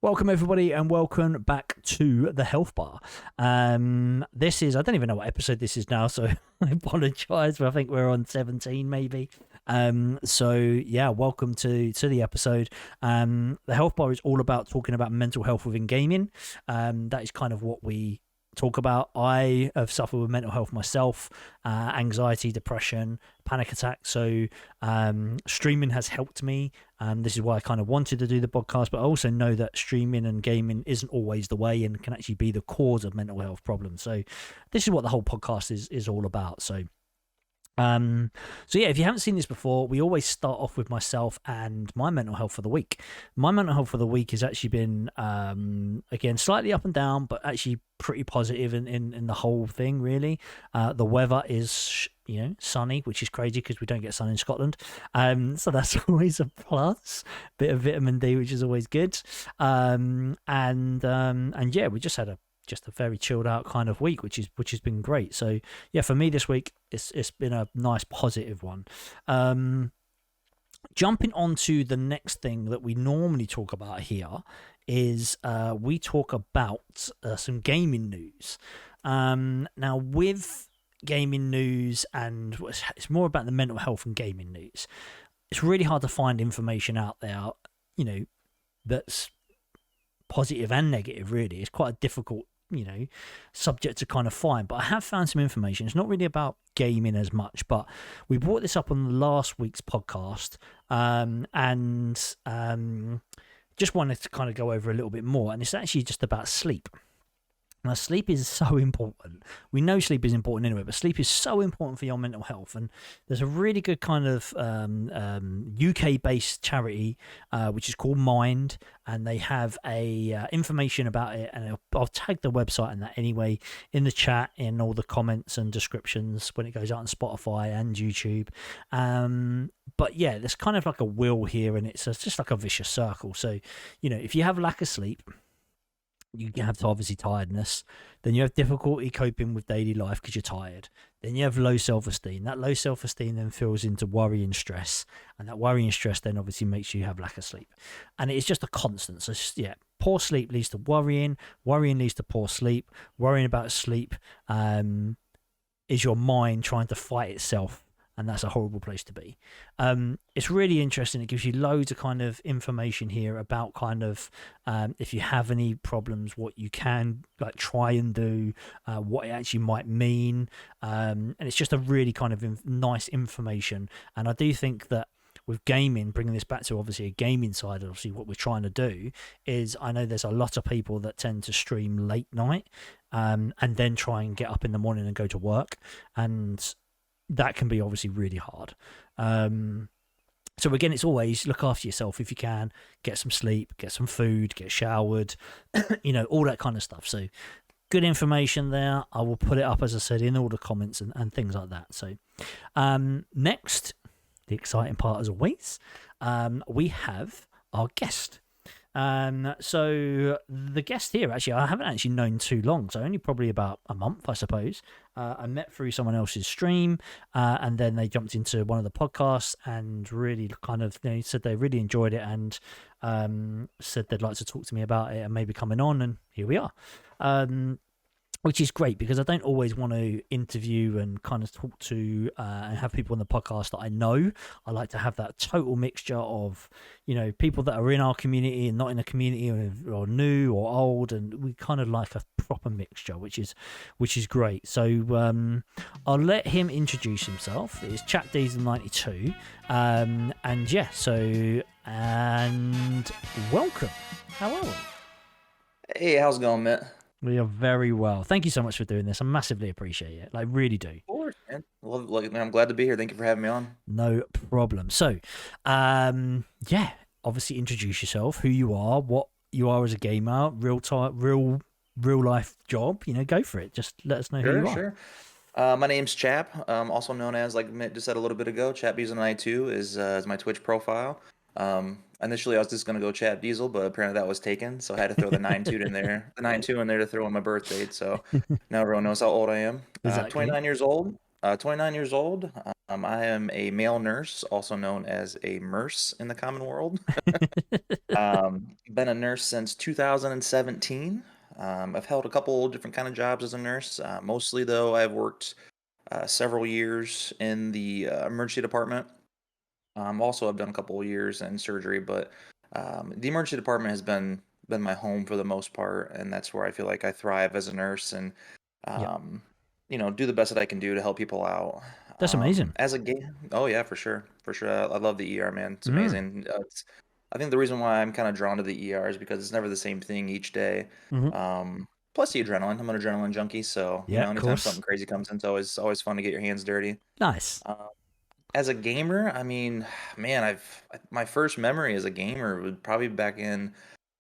Welcome everybody and welcome back to the Health Bar. This is, I don't even know what episode this is now, so I apologise, but I think we're on 17 maybe. So yeah, welcome to the episode. The Health Bar is all about talking about mental health within gaming. That is kind of what we talk about. I have suffered with mental health myself, anxiety, depression, panic attacks. So streaming has helped me. This is why I kind of wanted to do the podcast, but I also know that streaming and gaming isn't always the way and can actually be the cause of mental health problems. So this is what the whole podcast is all about. So yeah, if you haven't seen this before, we always start off with myself and my mental health for the week. My mental health for the week has actually been, again, slightly up and down, but actually pretty positive in the whole thing, really. The weather is, sunny, which is crazy because we don't get sun in Scotland. So that's always a plus. Bit of vitamin D, which is always good. And yeah, we just had a very chilled out kind of week, which has been great. So yeah, for me this week, it's been a nice positive one. Jumping on to the next thing that we normally talk about here is we talk about some gaming news. Now with gaming news, and it's more about the mental health and gaming news, it's really hard to find information out there, that's positive and negative. Really, it's quite a difficult subject to kind of find, but I have found some information. It's not really about gaming as much, but we brought this up on last week's podcast, and just wanted to kind of go over a little bit more, and it's actually just about sleep. Now, sleep is so important. We know sleep is important anyway, but sleep is so important for your mental health. And there's a really good kind of UK-based charity, which is called Mind, and they have information about it. And I'll tag the website and that anyway in the chat, in all the comments and descriptions when it goes out on Spotify and YouTube. But yeah, there's kind of like a wheel here, and it's just like a vicious circle. So, if you have lack of sleep, you have to obviously tiredness, then you have difficulty coping with daily life because you're tired, then you have low self-esteem. That low self-esteem then fills into worry and stress, and that worry and stress then obviously makes you have lack of sleep, and it's just a constant. So yeah, poor sleep leads to worrying leads to poor sleep, worrying about sleep is your mind trying to fight itself, and that's a horrible place to be. It's really interesting. It gives you loads of kind of information here about kind of if you have any problems, what you can like try and do, what it actually might mean, and it's just a really kind of nice information. And I do think that with gaming, bringing this back to obviously a gaming side, obviously what we're trying to do is, I know there's a lot of people that tend to stream late night and then try and get up in the morning and go to work, and that can be obviously really hard. So again, it's always look after yourself if you can, get some sleep, get some food, get showered, all that kind of stuff. So good information there. I will put it up, as I said, in all the comments and things like that. So next, the exciting part as always, we have our guest. So the guest here, actually, I haven't actually known too long, so only probably about a month, I suppose. I met through someone else's stream, and then they jumped into one of the podcasts and really kind of said they really enjoyed it, and said they'd like to talk to me about it and maybe coming on, and here we are. Which is great, because I don't always want to interview and kind of talk to and have people on the podcast that I know. I like to have that total mixture of, people that are in our community and not in a community, or new or old, and we kind of like a proper mixture, which is great. So I'll let him introduce himself. It's ChapDiesle92, and yeah, and welcome. How are we? Hey, how's it going, Matt? We are very well. Thank you so much for doing this. I massively appreciate it. Like, really do. Of course, man. Well, I'm glad to be here. Thank you for having me on. No problem. So, yeah, obviously introduce yourself, who you are, what you are as a gamer, real life job. Go for it. Just let us know who you are. Sure. My name's Chap, also known as, like Mitt just said a little bit ago, ChapDiesle92 is my Twitch profile. Initially I was just gonna go ChapDiesle, but apparently that was taken, so I had to throw the 92 in there, to throw in my birth date. So now everyone knows how old I am. Exactly. 29 years old. I am a male nurse, also known as a nurse in the common world. Been a nurse since 2017. I've held a couple different kind of jobs as a nurse. Mostly, though, I've worked several years in the emergency department. Also, I've done a couple of years in surgery, but the emergency department has been my home for the most part, and that's where I feel like I thrive as a nurse and Yeah, um, do the best that I can do to help people out. that's amazing. As a game, oh yeah, for sure, for sure. I love the ER, man. It's Mm. amazing. I think the reason why I'm kind of drawn to the ER is because it's never the same thing each day. Hmm. Plus the adrenaline. I'm an adrenaline junkie, so Yeah, of anytime something course. crazy comes in, it's always fun to get your hands dirty. Nice, Um, as a gamer, I mean, man, my first memory as a gamer would probably be back in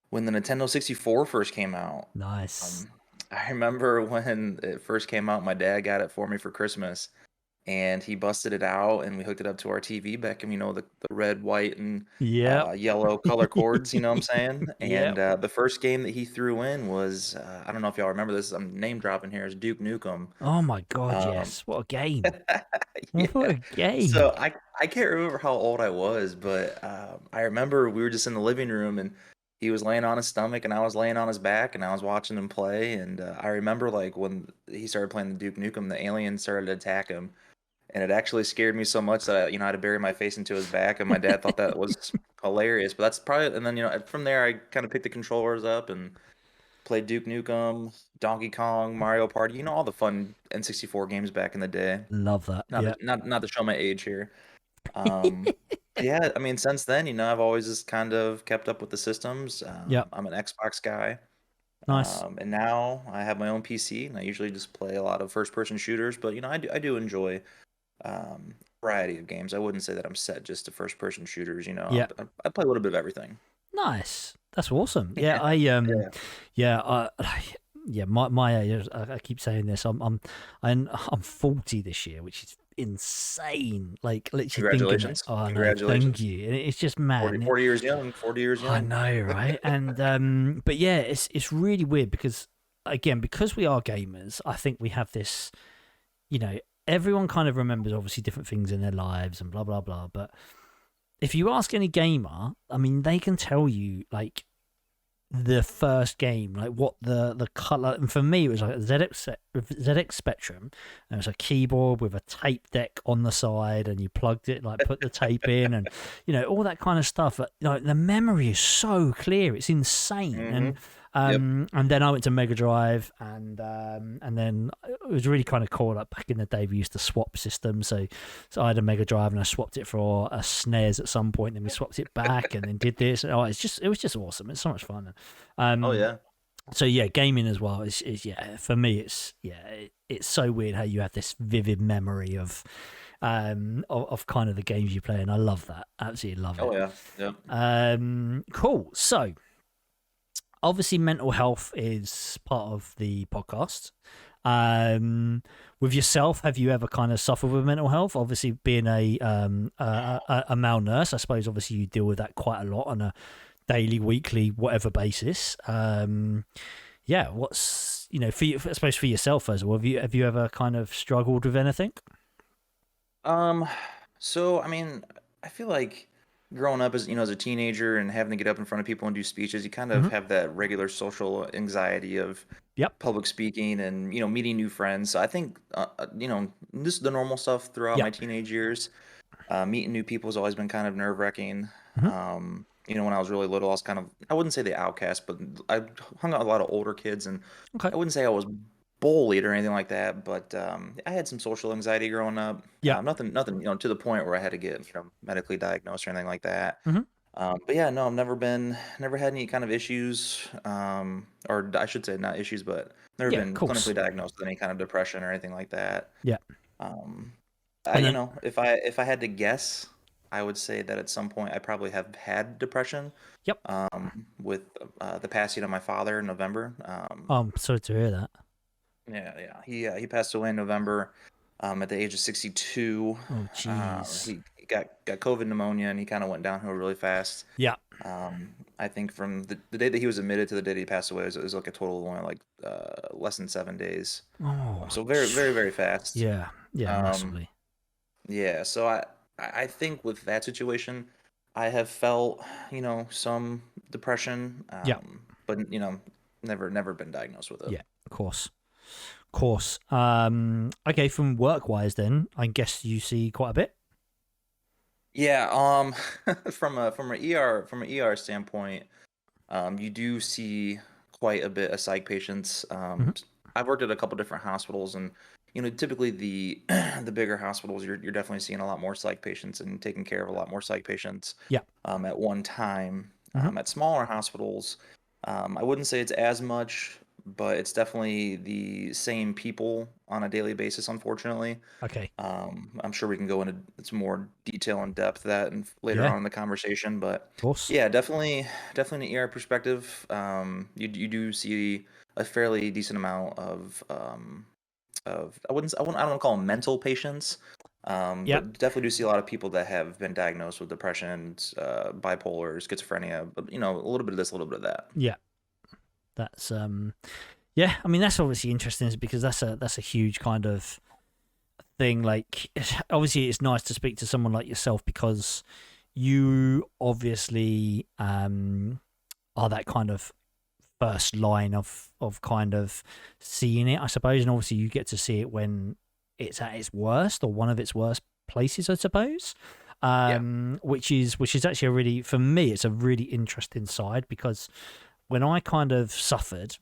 when the Nintendo 64 first came out. nice. Um, I remember when it first came out, my dad got it for me for Christmas, and he busted it out, and we hooked it up to our TV back in, the red, white, and Yep. yellow color cords. You know what I'm saying? And Yep. the first game that he threw in was I don't know if y'all remember this. I'm name dropping here. Is Duke Nukem. Oh my God, Um, yes. What a game. What Yeah. a game. So I can't remember how old I was, but I remember we were just in the living room and he was laying on his stomach and I was laying on his back and I was watching him play. And I remember like when he started playing the Duke Nukem, the aliens started to attack him, and it actually scared me so much that I had to bury my face into his back, and my dad thought that was hilarious. But that's probably, and then from there I kind of picked the controllers up and played Duke Nukem, Donkey Kong, Mario Party, all the fun N64 games back in the day. Love that. Not to, Yeah. not to show my age here. Um, yeah, I mean, since then, I've always just kind of kept up with the systems. Yeah. I'm an Xbox guy, Nice. and now I have my own PC, and I usually just play a lot of first-person shooters. But I do enjoy variety of games. I wouldn't say that I'm set just to first-person shooters. Yeah. I play a little bit of everything. Nice. That's awesome. Yeah, Yeah, yeah. yeah, yeah, my age, I keep saying this. I'm 40 this year, which is insane. Like literally thinking that. Congratulations, Oh no, thank congratulations. you. And it's just mad. 40, And 40 years young, 40 years I young. know, right? And but yeah, it's really weird because again, because we are gamers, I think we have this, you know, everyone kind of remembers obviously different things in their lives and blah blah blah. But if you ask any gamer, I mean, they can tell you like the first game, like what the color. And for me, it was like a ZX Spectrum. And it was a keyboard with a tape deck on the side, and you plugged it, like put the tape in, and all that kind of stuff. But, the memory is so clear; it's insane. Hmm. Yep. And then I went to Mega Drive, and then it was really kind of cool. Like back in the day, we used to swap systems. So I had a Mega Drive, and I swapped it for a SNES at some point. Then we swapped it back, and then did this. Oh, it was just awesome. It's so much fun. Oh Um, yeah. so yeah, gaming as well is yeah, for me it's so weird how you have this vivid memory of kind of the games you play, and I love that. Absolutely love Oh it. yeah. Yep. Cool. So obviously mental health is part of the podcast. With yourself, have you ever kind of suffered with mental health? Obviously, being a male nurse, I suppose obviously you deal with that quite a lot on a daily, weekly, whatever basis. Yeah, what's for you, I suppose for yourself first of all, have you ever kind of struggled with anything? Um, so I mean, I feel like growing up as a teenager and having to get up in front of people and do speeches, you kind of Hmm. have that regular social anxiety of Yep. public speaking and meeting new friends. So I think this is the normal stuff throughout my Yep. teenage years. Meeting new people has always been kind of nerve-wracking. Hmm. When I was really little, I was kind of, I wouldn't say the outcast, but I hung out with a lot of older kids, and Okay. I wouldn't say I was bullied or anything like that, but I had some social anxiety growing up. Yeah. Nothing, to the point where I had to get, medically diagnosed or anything like that. Hmm. But yeah, no, never had any kind of issues, or I should say not issues, but never Yeah. Of been course. clinically diagnosed with any kind of depression or anything like that. Yeah. Um, And then. if I had to guess, I would say that at some point I probably have had depression. Yep. With the passing of my father in November. Oh, I'm sorry to hear that. Yeah, yeah. He passed away in November, at the age of 62. Oh, jeez. He got COVID pneumonia, and he kind of went downhill really fast. Yeah. I think from the day that he was admitted to the day that he passed away was like a total of only like less than 7 days. Oh. So very, very, very fast. Yeah. Yeah. Um, Massively. Yeah, so I think with that situation, I have felt, some depression, Yeah, but never been diagnosed with it. yeah, of course. Of course. Okay, from work wise, then I guess you see quite a bit. Yeah, from an ER standpoint, you do see quite a bit of psych patients. Hmm. I've worked at a couple different hospitals, and typically the the bigger hospitals, you're definitely seeing a lot more psych patients and taking care of a lot more psych patients Yeah. at one time. Hmm. At smaller hospitals, I wouldn't say it's as much, but it's definitely the same people on a daily basis, unfortunately. Okay. I'm sure we can go into some more detail and depth of that and later Yeah. on in the conversation, but Of course. yeah, definitely an ER perspective. You do see a fairly decent amount of I don't want to call them mental patients, Yeah. but definitely do see a lot of people that have been diagnosed with depression, bipolar, schizophrenia, but a little bit of this, a little bit of that. Yeah. That's Yeah. I mean, that's obviously interesting, because that's a huge kind of thing. Like, obviously, it's nice to speak to someone like yourself, because you obviously are that kind of first line of kind of seeing it, I suppose. And obviously, you get to see it when it's at its worst, or one of its worst places, I suppose. Yeah. Which is actually a really, for me, it's a really interesting side, because when I kind of suffered,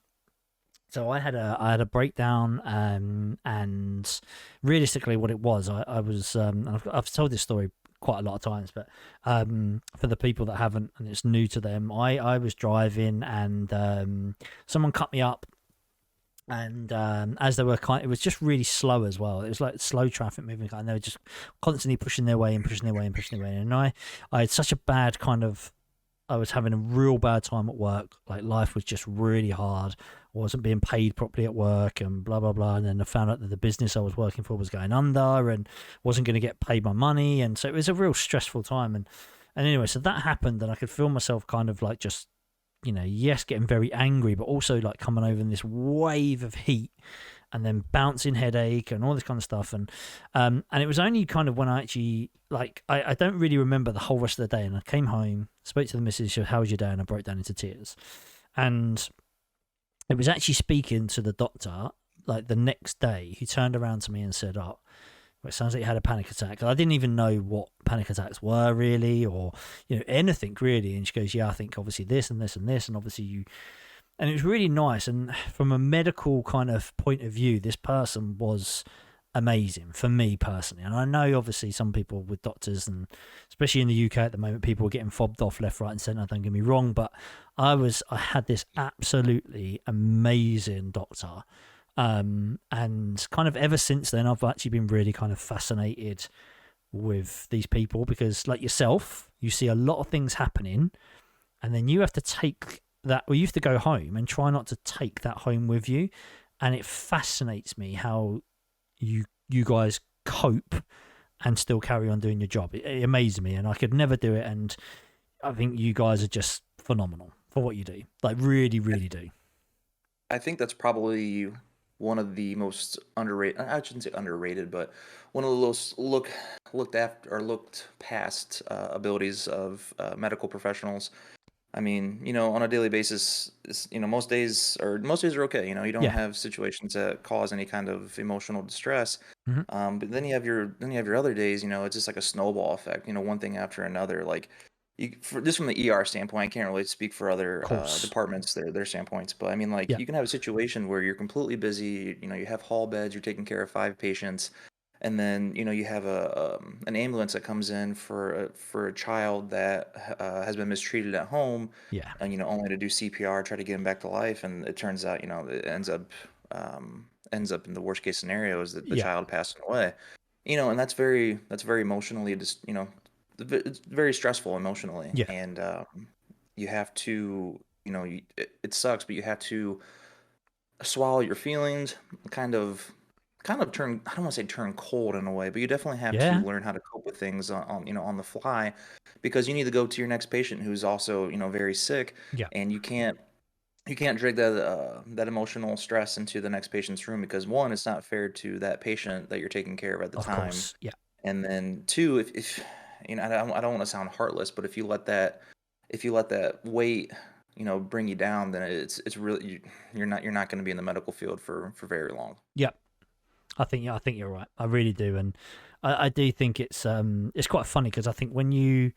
so I had a breakdown, and realistically, what it was, I was, and I've told this story quite a lot of times, but for the people that haven't and it's new to them, I was driving, and someone cut me up, and as they were it was just really slow as well. It was like slow traffic moving, and they were just constantly pushing their way in, pushing their way in, pushing their way in, and I had such a bad kind of, I was having a real bad time at work. Like, life was just really hard. I wasn't being paid properly at work, and blah blah blah. And then I found out that the business I was working for was going under, and wasn't going to get paid my money. And so it was a real stressful time. And anyway, so that happened, and I could feel myself kind of like just, yes, getting very angry, but also like coming over in this wave of heat, and then bouncing headache and all this kind of stuff. And it was only kind of when I actually, like, I don't really remember the whole rest of the day. And I came home, spoke to the missus, she said, "How was your day?" And I broke down into tears. And it was actually speaking to the doctor, like, the next day. He turned around to me and said, "Oh, well, it sounds like you had a panic attack." I didn't even know what panic attacks were, really, or anything really. And she goes, "Yeah, I think obviously this and this and this, and obviously you." And it was really nice. And from a medical kind of point of view, this person was amazing for me personally. And I know obviously some people with doctors, and especially in the UK at the moment, people are getting fobbed off left, right, and centre. Don't get me wrong, but I had this absolutely amazing doctor. And kind of ever since then, I've actually been really kind of fascinated with these people, because, like yourself, you see a lot of things happening, and then you have to take that, or you have to go home and try not to take that home with you. And it fascinates me how you guys cope and still carry on doing your job. It amazes me, and I could never do it. And I think you guys are just phenomenal for what you do. Like, really, really do. I think that's probably one of the most underrated. I shouldn't say underrated, but one of the most looked after or looked past abilities of medical professionals. I mean, on a daily basis, most days are okay. You don't Yeah. have situations that cause any kind of emotional distress. Hmm. But then you have your other days. It's just like a snowball effect. One thing after another. Like, just from the ER standpoint, I can't really speak for Of other course. departments, their standpoints. But I mean, like, Yeah. you can have a situation where you're completely busy. You have hall beds. You're taking care of 5 patients, and then you have an ambulance that comes in for a child that has been mistreated at home, Yeah. and only to do CPR, try to get him back to life, and it turns out it ends up in the worst case scenario is that the Yeah. child passing away. And that's very emotionally just it's very stressful emotionally, Yeah. and you have to it sucks, but you have to swallow your feelings, kind of turn, I don't want to say turn cold in a way, but you definitely have to Yeah. learn how to cope with things on the fly, because you need to go to your next patient who's also very sick, Yeah. and you can't drag that emotional stress into the next patient's room, because one, it's not fair to that patient that you're taking care of at the Of time, course. Yeah. And then two, if you know, I don't want to sound heartless, but if you let that weight, bring you down, then it's really you're not going to be in the medical field for very long. Yep. I think you're right. I really do, and I do think it's quite funny because I think when you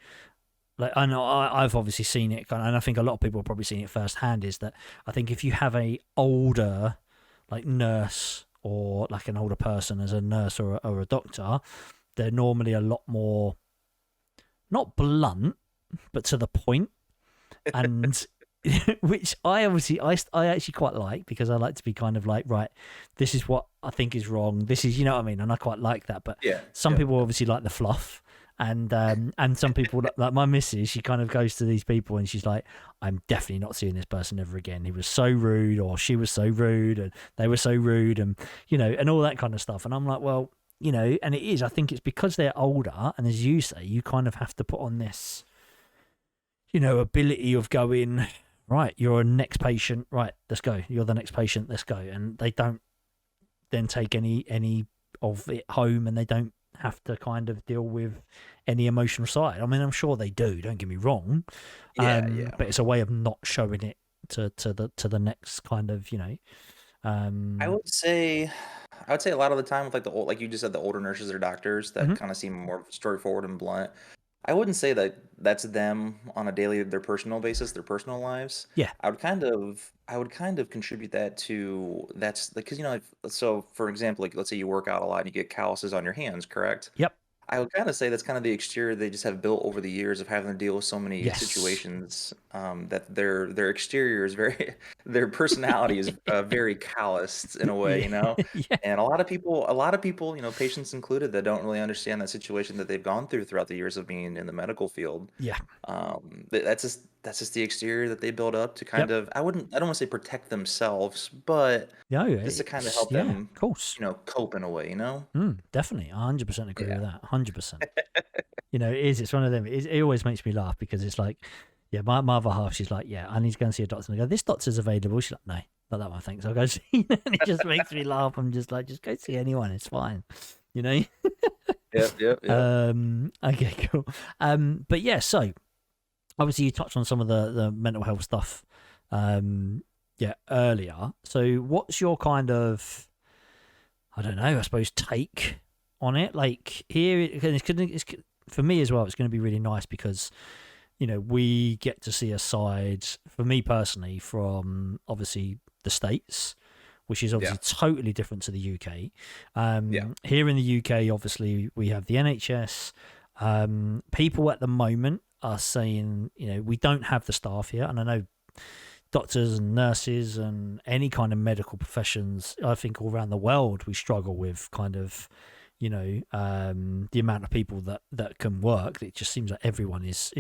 like I know I've obviously seen it, and I think a lot of people have probably seen it firsthand. Is that I think if you have a older like nurse or like an older person as a nurse or a doctor, they're normally a lot more not blunt but to the point, and which I obviously I actually quite like because I like to be kind of like, right, this is what I think is wrong, this is, you know what I mean, and I quite like that. But Yeah, some yeah, people obviously like the fluff, and some people like my missus, she kind of goes to these people and she's like, I'm definitely not seeing this person ever again, he was so rude, or she was so rude, and they were so rude, and and all that kind of stuff. And I'm like, well, and it is, I think it's because they're older, and as you say, you kind of have to put on this ability of going, right, you're a next patient, right, let's go. You're the next patient, let's go. And they don't then take any of it home, and they don't have to kind of deal with any emotional side. I mean, I'm sure they do, don't get me wrong. yeah, yeah. But it's a way of not showing it to the next kind of, I um would say, I would say a lot of the time with like the old, like you just said, the older nurses or doctors that mhm. kind of seem more straightforward and blunt. I wouldn't say that that's them on a daily, their personal basis, their personal lives. Yeah. I would kind of contribute that to that's like, because so for example, like let's say you work out a lot and you get calluses on your hands, correct? Yep. I would kind of say that's kind of the exterior they just have built over the years of having to deal with so many Yes. situations, that their exterior is very their personality is very calloused in a way, Yeah. you know. Yeah. And a lot of people, patients included, that don't really understand that situation that they've gone throughout the years of being in the medical field. Yeah. That's just the exterior that they build up to kind Yep. of, I don't want to say protect themselves, but No, just to kind of it's, help yeah, of them, course. cope in a way, you know. Definitely. I 100% agree Yeah. with that. 100%. It is. It's one of them. It always makes me laugh because it's like, yeah, my other half, she's like, yeah, I need to go and see a doctor. And I go, this doctor's available. She's like, no, not that one, thanks. I'll go see. And it just makes me laugh. I'm just like, just go see anyone. It's fine. You know? Yep, yep, yep. Okay, cool. But yeah, so obviously you touched on some of the mental health stuff, yeah, earlier. So what's your kind of, I don't know, I suppose, take on it? Like here, it's for me as well. It's going to be really nice because we get to see a side, for me personally, from obviously the States, which is Yeah, obviously totally different to the UK. yeah, Here in the UK, obviously we have the NHS. People at the moment are saying, we don't have the staff here, and I know doctors and nurses and any kind of medical professions, I think all around the world, we struggle with kind of, the amount of people that can work. It just seems like everyone is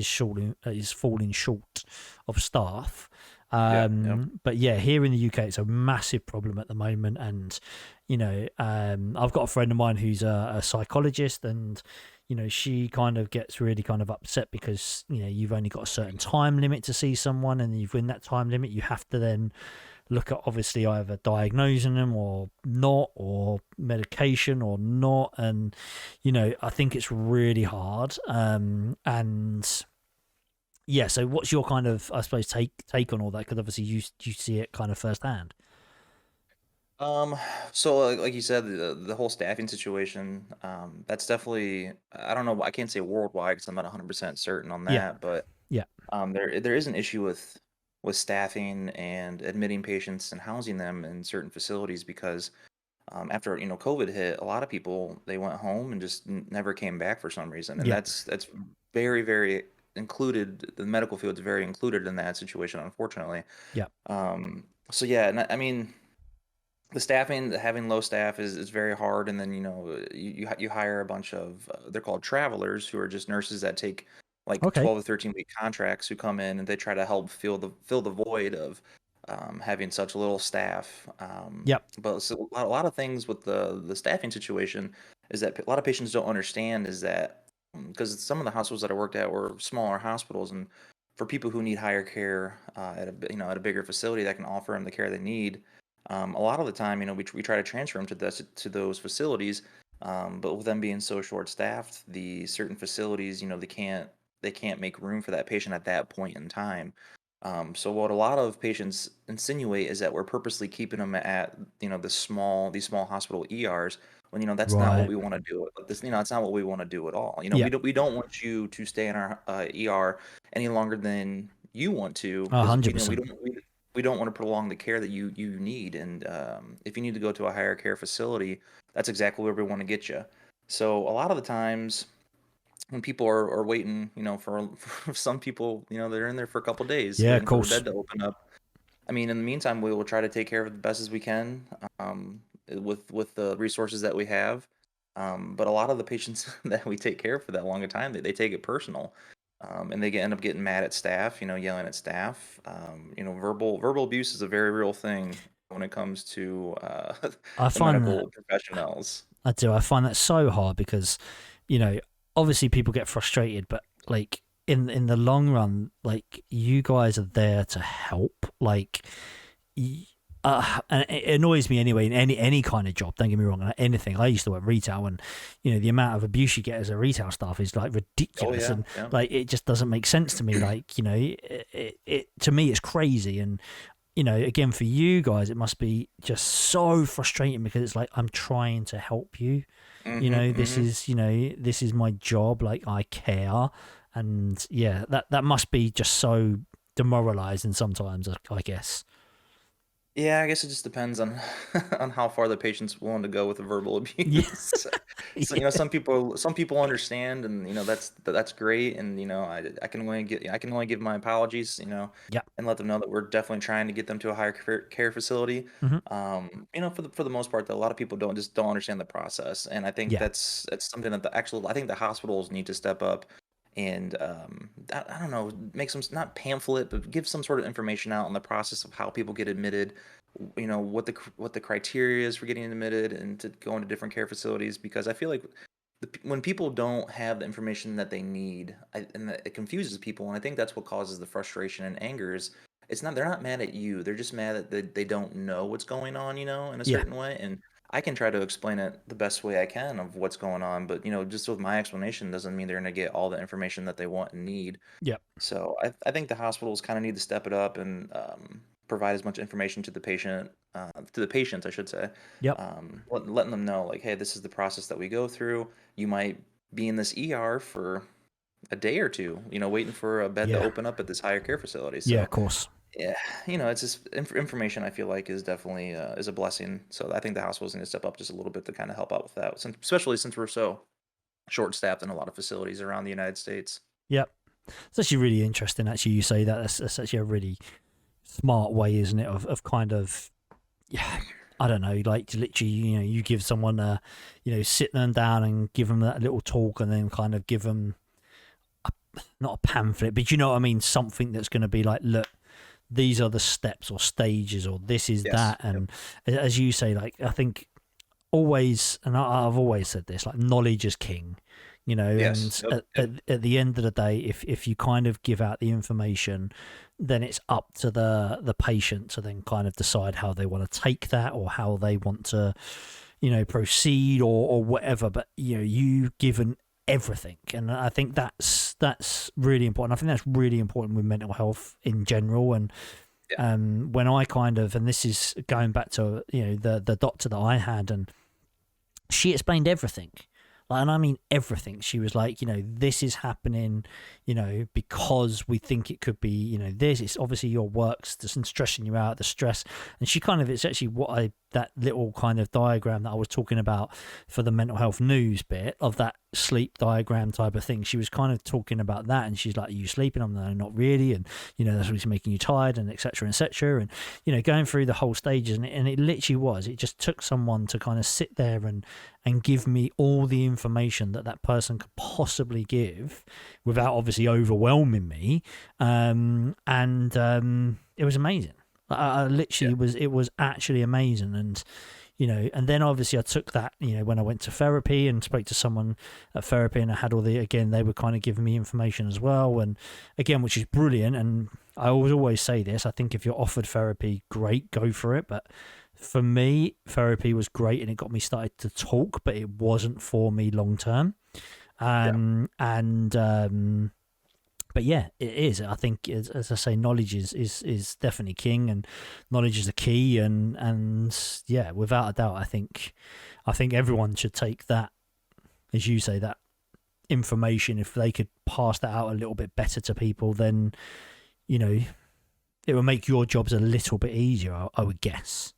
falling short of staff. yeah, yeah. But yeah, here in the UK, it's a massive problem at the moment. And, I've got a friend of mine who's a psychologist, and, she kind of gets really kind of upset because, you've only got a certain time limit to see someone, and you've in that time limit, you have to then look at obviously either diagnosing them or not, or medication or not. And, I think it's really hard. And yeah, so what's your kind of, I suppose, take on all that? Because obviously you see it kind of firsthand. Um, so like you said, the whole staffing situation, that's definitely, I don't know, I can't say worldwide because I'm not 100% certain on Yeah, that, but yeah, there is an issue with staffing and admitting patients and housing them in certain facilities because after COVID hit, a lot of people, they went home and just never came back for some reason, and yeah, that's very very included. The medical field's very included in that situation, unfortunately. yeah. So yeah, and I mean, the staffing, having low staff is very hard, and then you hire a bunch of, they're called travelers, who are just nurses that take like Okay. 12 to 13 week contracts, who come in and they try to help fill the void of having such little staff. Yep. But so a lot of things with the staffing situation is that a lot of patients don't understand is that, because some of the hospitals that I worked at were smaller hospitals, and for people who need higher care, at a bigger facility that can offer them the care they need, a lot of the time, we try to transfer them to those facilities, But with them being so short-staffed, the certain facilities, they can't make room for that patient at that point in time. So what a lot of patients insinuate is that we're purposely keeping them at, these small hospital ERs when, that's not what Right. we want to do. It's not what we want to do at all. Yeah. We don't want you to stay in our ER any longer than you want to, because we, 100%. we don't want to prolong the care that you need. And if you need to go to a higher care facility, that's exactly where we want to get you. So a lot of the times when people are waiting, for some people, they're in there for a couple days Yeah, of waiting for the course. bed to open up. I mean, in the meantime, we will try to take care of it the best as we can, with the resources that we have. But a lot of the patients that we take care of for that long a time, they take it personal, and they end up getting mad at staff, yelling at staff. Verbal abuse is a very real thing when it comes to I the find that medical professionals. I do. I find that so hard because, you know, obviously people get frustrated, but like in the long run, like you guys are there to help. Like, and it annoys me anyway in any kind of job. Don't get me wrong, anything. I used to work retail, and the amount of abuse you get as a retail staff is like Oh ridiculous, yeah, and yeah. like it just doesn't make sense to me. Like it to me it's crazy, and again, for you guys, it must be just so frustrating because it's like, I'm trying to help you. Mhm, This mhm. is, this is my job. Like, I care. And yeah, that must be just so demoralizing sometimes, I guess. Yeah, I guess it just depends on on how far the patient's willing to go with the verbal Yeah. abuse. So, Yeah. some people understand, and that's great, and I can only give my apologies, Yeah. and let them know that we're definitely trying to get them to a higher care facility. Hmm. For the most part, though, a lot of people don't understand the process, and I think Yeah. that's something that I think the hospitals need to step up and, I don't know, make some, not pamphlet, but give some sort of information out on the process of how people get admitted, what the criteria is for getting admitted and to go into different care facilities, because I feel like when people don't have the information that they need, and that it confuses people, and I think that's what causes the frustration and anger. Is they're not mad at you, they're just mad that they don't know what's going on, in a Yeah. certain way. And I can try to explain it the best way I can of what's going on, but just with my explanation doesn't mean they're going to get all the information that they want and need. Yeah. So I think the hospitals kind of need to step it up and, provide as much information to the patients, I should say, Yep. letting them know, like, hey, this is the process that we go through. You might be in this ER for a day or two, waiting for a bed to Yeah. open up at this higher care facility. Yeah, of So course. yeah, it's just information. I feel like is definitely, is a blessing. So I think the hospitals need to step up just a little bit to kind of help out with that, especially since we're so short staffed in a lot of facilities around the United States. Yep. It's actually really interesting, actually, you say that. That's actually a really smart way, isn't it, of kind of, yeah, I don't know, like to literally, you give someone sit them down and give them that little talk, and then kind of give them not a pamphlet, but you know what I mean, something that's going to be like, look, these are the steps or stages, or this is Yes. that, Yep. and as you say, like, I think always, and I've always said this, like, knowledge is king, Yes. and Yep. at, Yep. at, at the end of the day, if you kind of give out the information, then it's up to the patient to then kind of decide how they want to take that, or how they want to proceed, or whatever. But you've given everything, and I think that's really important. I think that's really important with mental health in general. And Yeah. when I kind of, and this is going back to the doctor that I had, and she explained everything. Like, and I mean everything. She was like, this is happening, because we think it could be, this. It's obviously your work's just stressing you out, the stress. And she kind of, it's actually that little kind of diagram that I was talking about for the mental health news bit of that sleep diagram type of thing. She was kind of talking about that, and she's like, are you sleeping? I'm like, not really. And, that's what's making you tired, and et cetera, et cetera. And, going through the whole stages. And it literally was, it just took someone to kind of sit there and give me all the information that person could possibly give without obviously overwhelming me. And it was amazing. I literally Yeah. it was actually amazing. And, and then obviously I took that, when I went to therapy and spoke to someone at therapy, and I had they were kind of giving me information as well. And again, which is brilliant. And I always say this, I think if you're offered therapy, great, go for it. But for me, therapy was great and it got me started to talk, but it wasn't for me long term. But yeah, it is. I think, as I say, knowledge is definitely king, and knowledge is the key. And yeah, without a doubt, I think everyone should take that, as you say, that information. If they could pass that out a little bit better to people, then it will make your jobs a little bit easier, I would guess.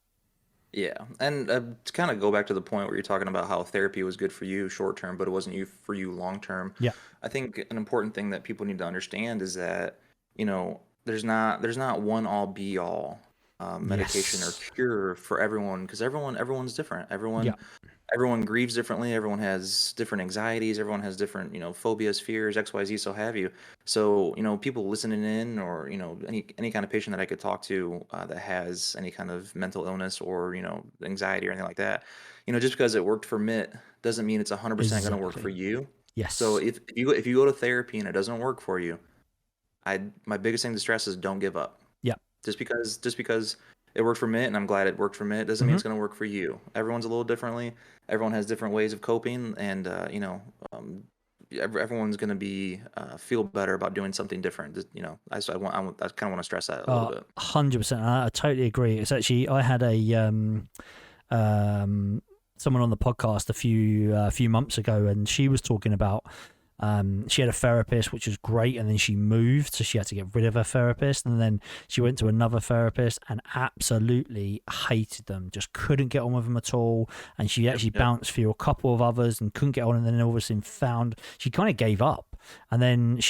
Yeah, and to kind of go back to the point where you're talking about how therapy was good for you short term, but it wasn't for you long term. Yeah. I think an important thing that people need to understand is that there's not one all be all medication or cure for everyone, because everyone's different. Everyone grieves differently. Everyone has different anxieties. Everyone has different, phobias, fears, X, Y, Z, so have you. So, people listening in, or, any kind of patient that I could talk to that has any kind of mental illness or, anxiety or anything like that, just because it worked for Mitt doesn't mean it's 100% going to work for you. Yes. So if you go to therapy and it doesn't work for you, my biggest thing to stress is don't give up. Yeah. Just because it worked for Mitt, and I'm glad it worked for Mitt, doesn't mean it's going to work for you. Everyone's a little differently. Everyone has different ways of coping, and everyone's going to be feel better about doing something different. I kind of want to stress that a little bit. 100%. I totally agree. It's actually, I had someone on the podcast a few months ago, and she was talking about. She had a therapist, which was great, and then she moved, so she had to get rid of her therapist, and then she went to another therapist and absolutely hated them, just couldn't get on with them at all. And she actually bounced through a couple of others and couldn't get on, and then all of a sudden she kind of gave up, and then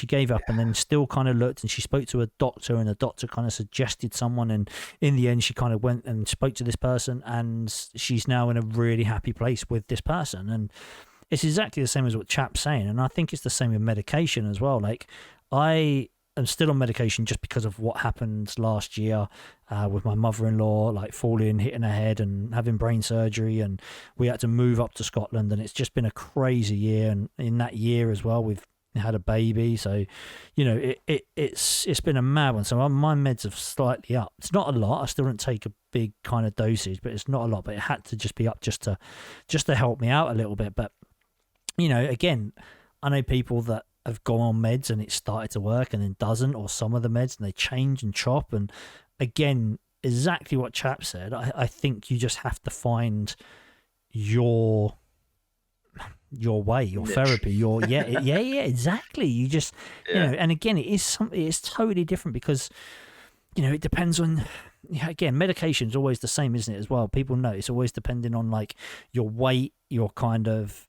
still kind of looked, and she spoke to a doctor, and the doctor kind of suggested someone, and in the end she kind of went and spoke to this person, and she's now in a really happy place with this person. And it's exactly the same as what Chap's saying, and I think it's the same with medication as well. Like, I am still on medication just because of what happened last year with my mother-in-law, like falling, hitting her head, and having brain surgery, and we had to move up to Scotland, and it's just been a crazy year. And in that year as well, we've had a baby, so it's been a mad one. So my meds have slightly up. It's not a lot. I still don't take a big kind of dosage, but it's not a lot. But it had to just be up just to help me out a little bit. But again, I know people that have gone on meds and it started to work and then doesn't, or some of the meds, and they change and chop. And again, exactly what Chap said, I think you just have to find your way, your niche. Therapy, exactly. You just, and again, it's totally different because, it depends on, again, medication's always the same, isn't it, as well? People know it's always depending on like your weight, your kind of,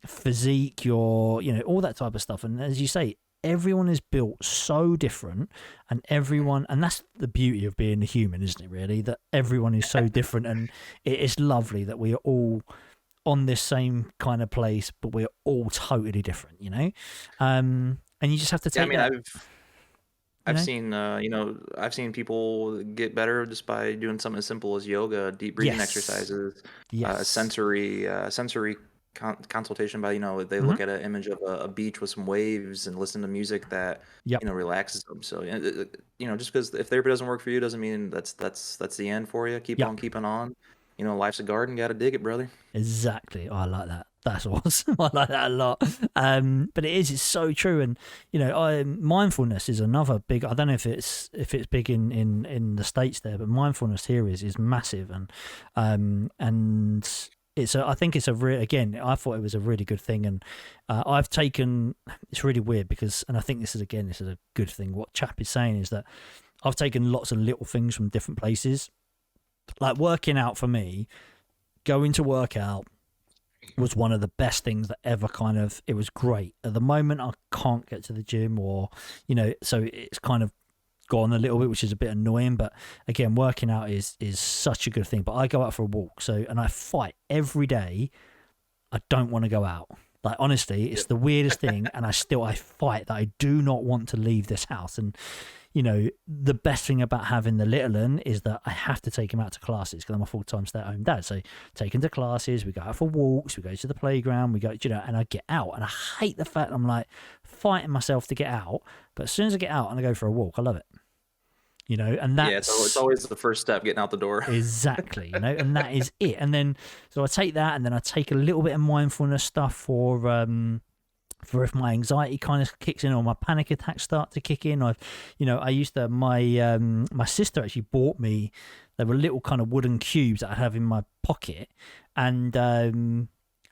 physique, your, all that type of stuff. And as you say, everyone is built so different, and that's the beauty of being a human, isn't it, really? That everyone is so different, and it's lovely that we are all on this same kind of place, but we're all totally different, and you just have to take that. I've seen people get better just by doing something as simple as yoga, deep breathing exercises, sensory consultation by, they look at an image of a beach with some waves and listen to music that, relaxes them. So, just because if therapy doesn't work for you doesn't mean that's the end for you. Keep on keeping on. Life's a garden, got to dig it, brother. Exactly. Oh, I like that. That's awesome. I like that a lot. But it's so true. And, mindfulness is another big, I don't know if it's big in the States there, but mindfulness here is massive. And I think it's again, I thought it was a really good thing. And I've taken, it's really weird because, and I think this is a good thing. What Chap is saying is that I've taken lots of little things from different places. Like working out for me, going to work out was one of the best things that ever it was great. At the moment, I can't get to the gym so it's kind of gone a little bit, which is a bit annoying. But again, working out is such a good thing. But I go out for a walk, and I fight every day. I don't want to go out. Like, honestly, it's the weirdest thing, and I fight that I do not want to leave this house. And the best thing about having the little one is that I have to take him out to classes because I'm a full-time stay-at-home dad. So take him to classes, we go out for walks, we go to the playground, we go, and I get out. And I hate the fact I'm like fighting myself to get out. But as soon as I get out and I go for a walk, I love it. And that's it's always the first step, getting out the door. exactly, and that is it. And then, so I take that, and then I take a little bit of mindfulness stuff for if my anxiety kind of kicks in or my panic attacks start to kick in. I used to, my sister actually bought me, there were little kind of wooden cubes that I have in my pocket, and then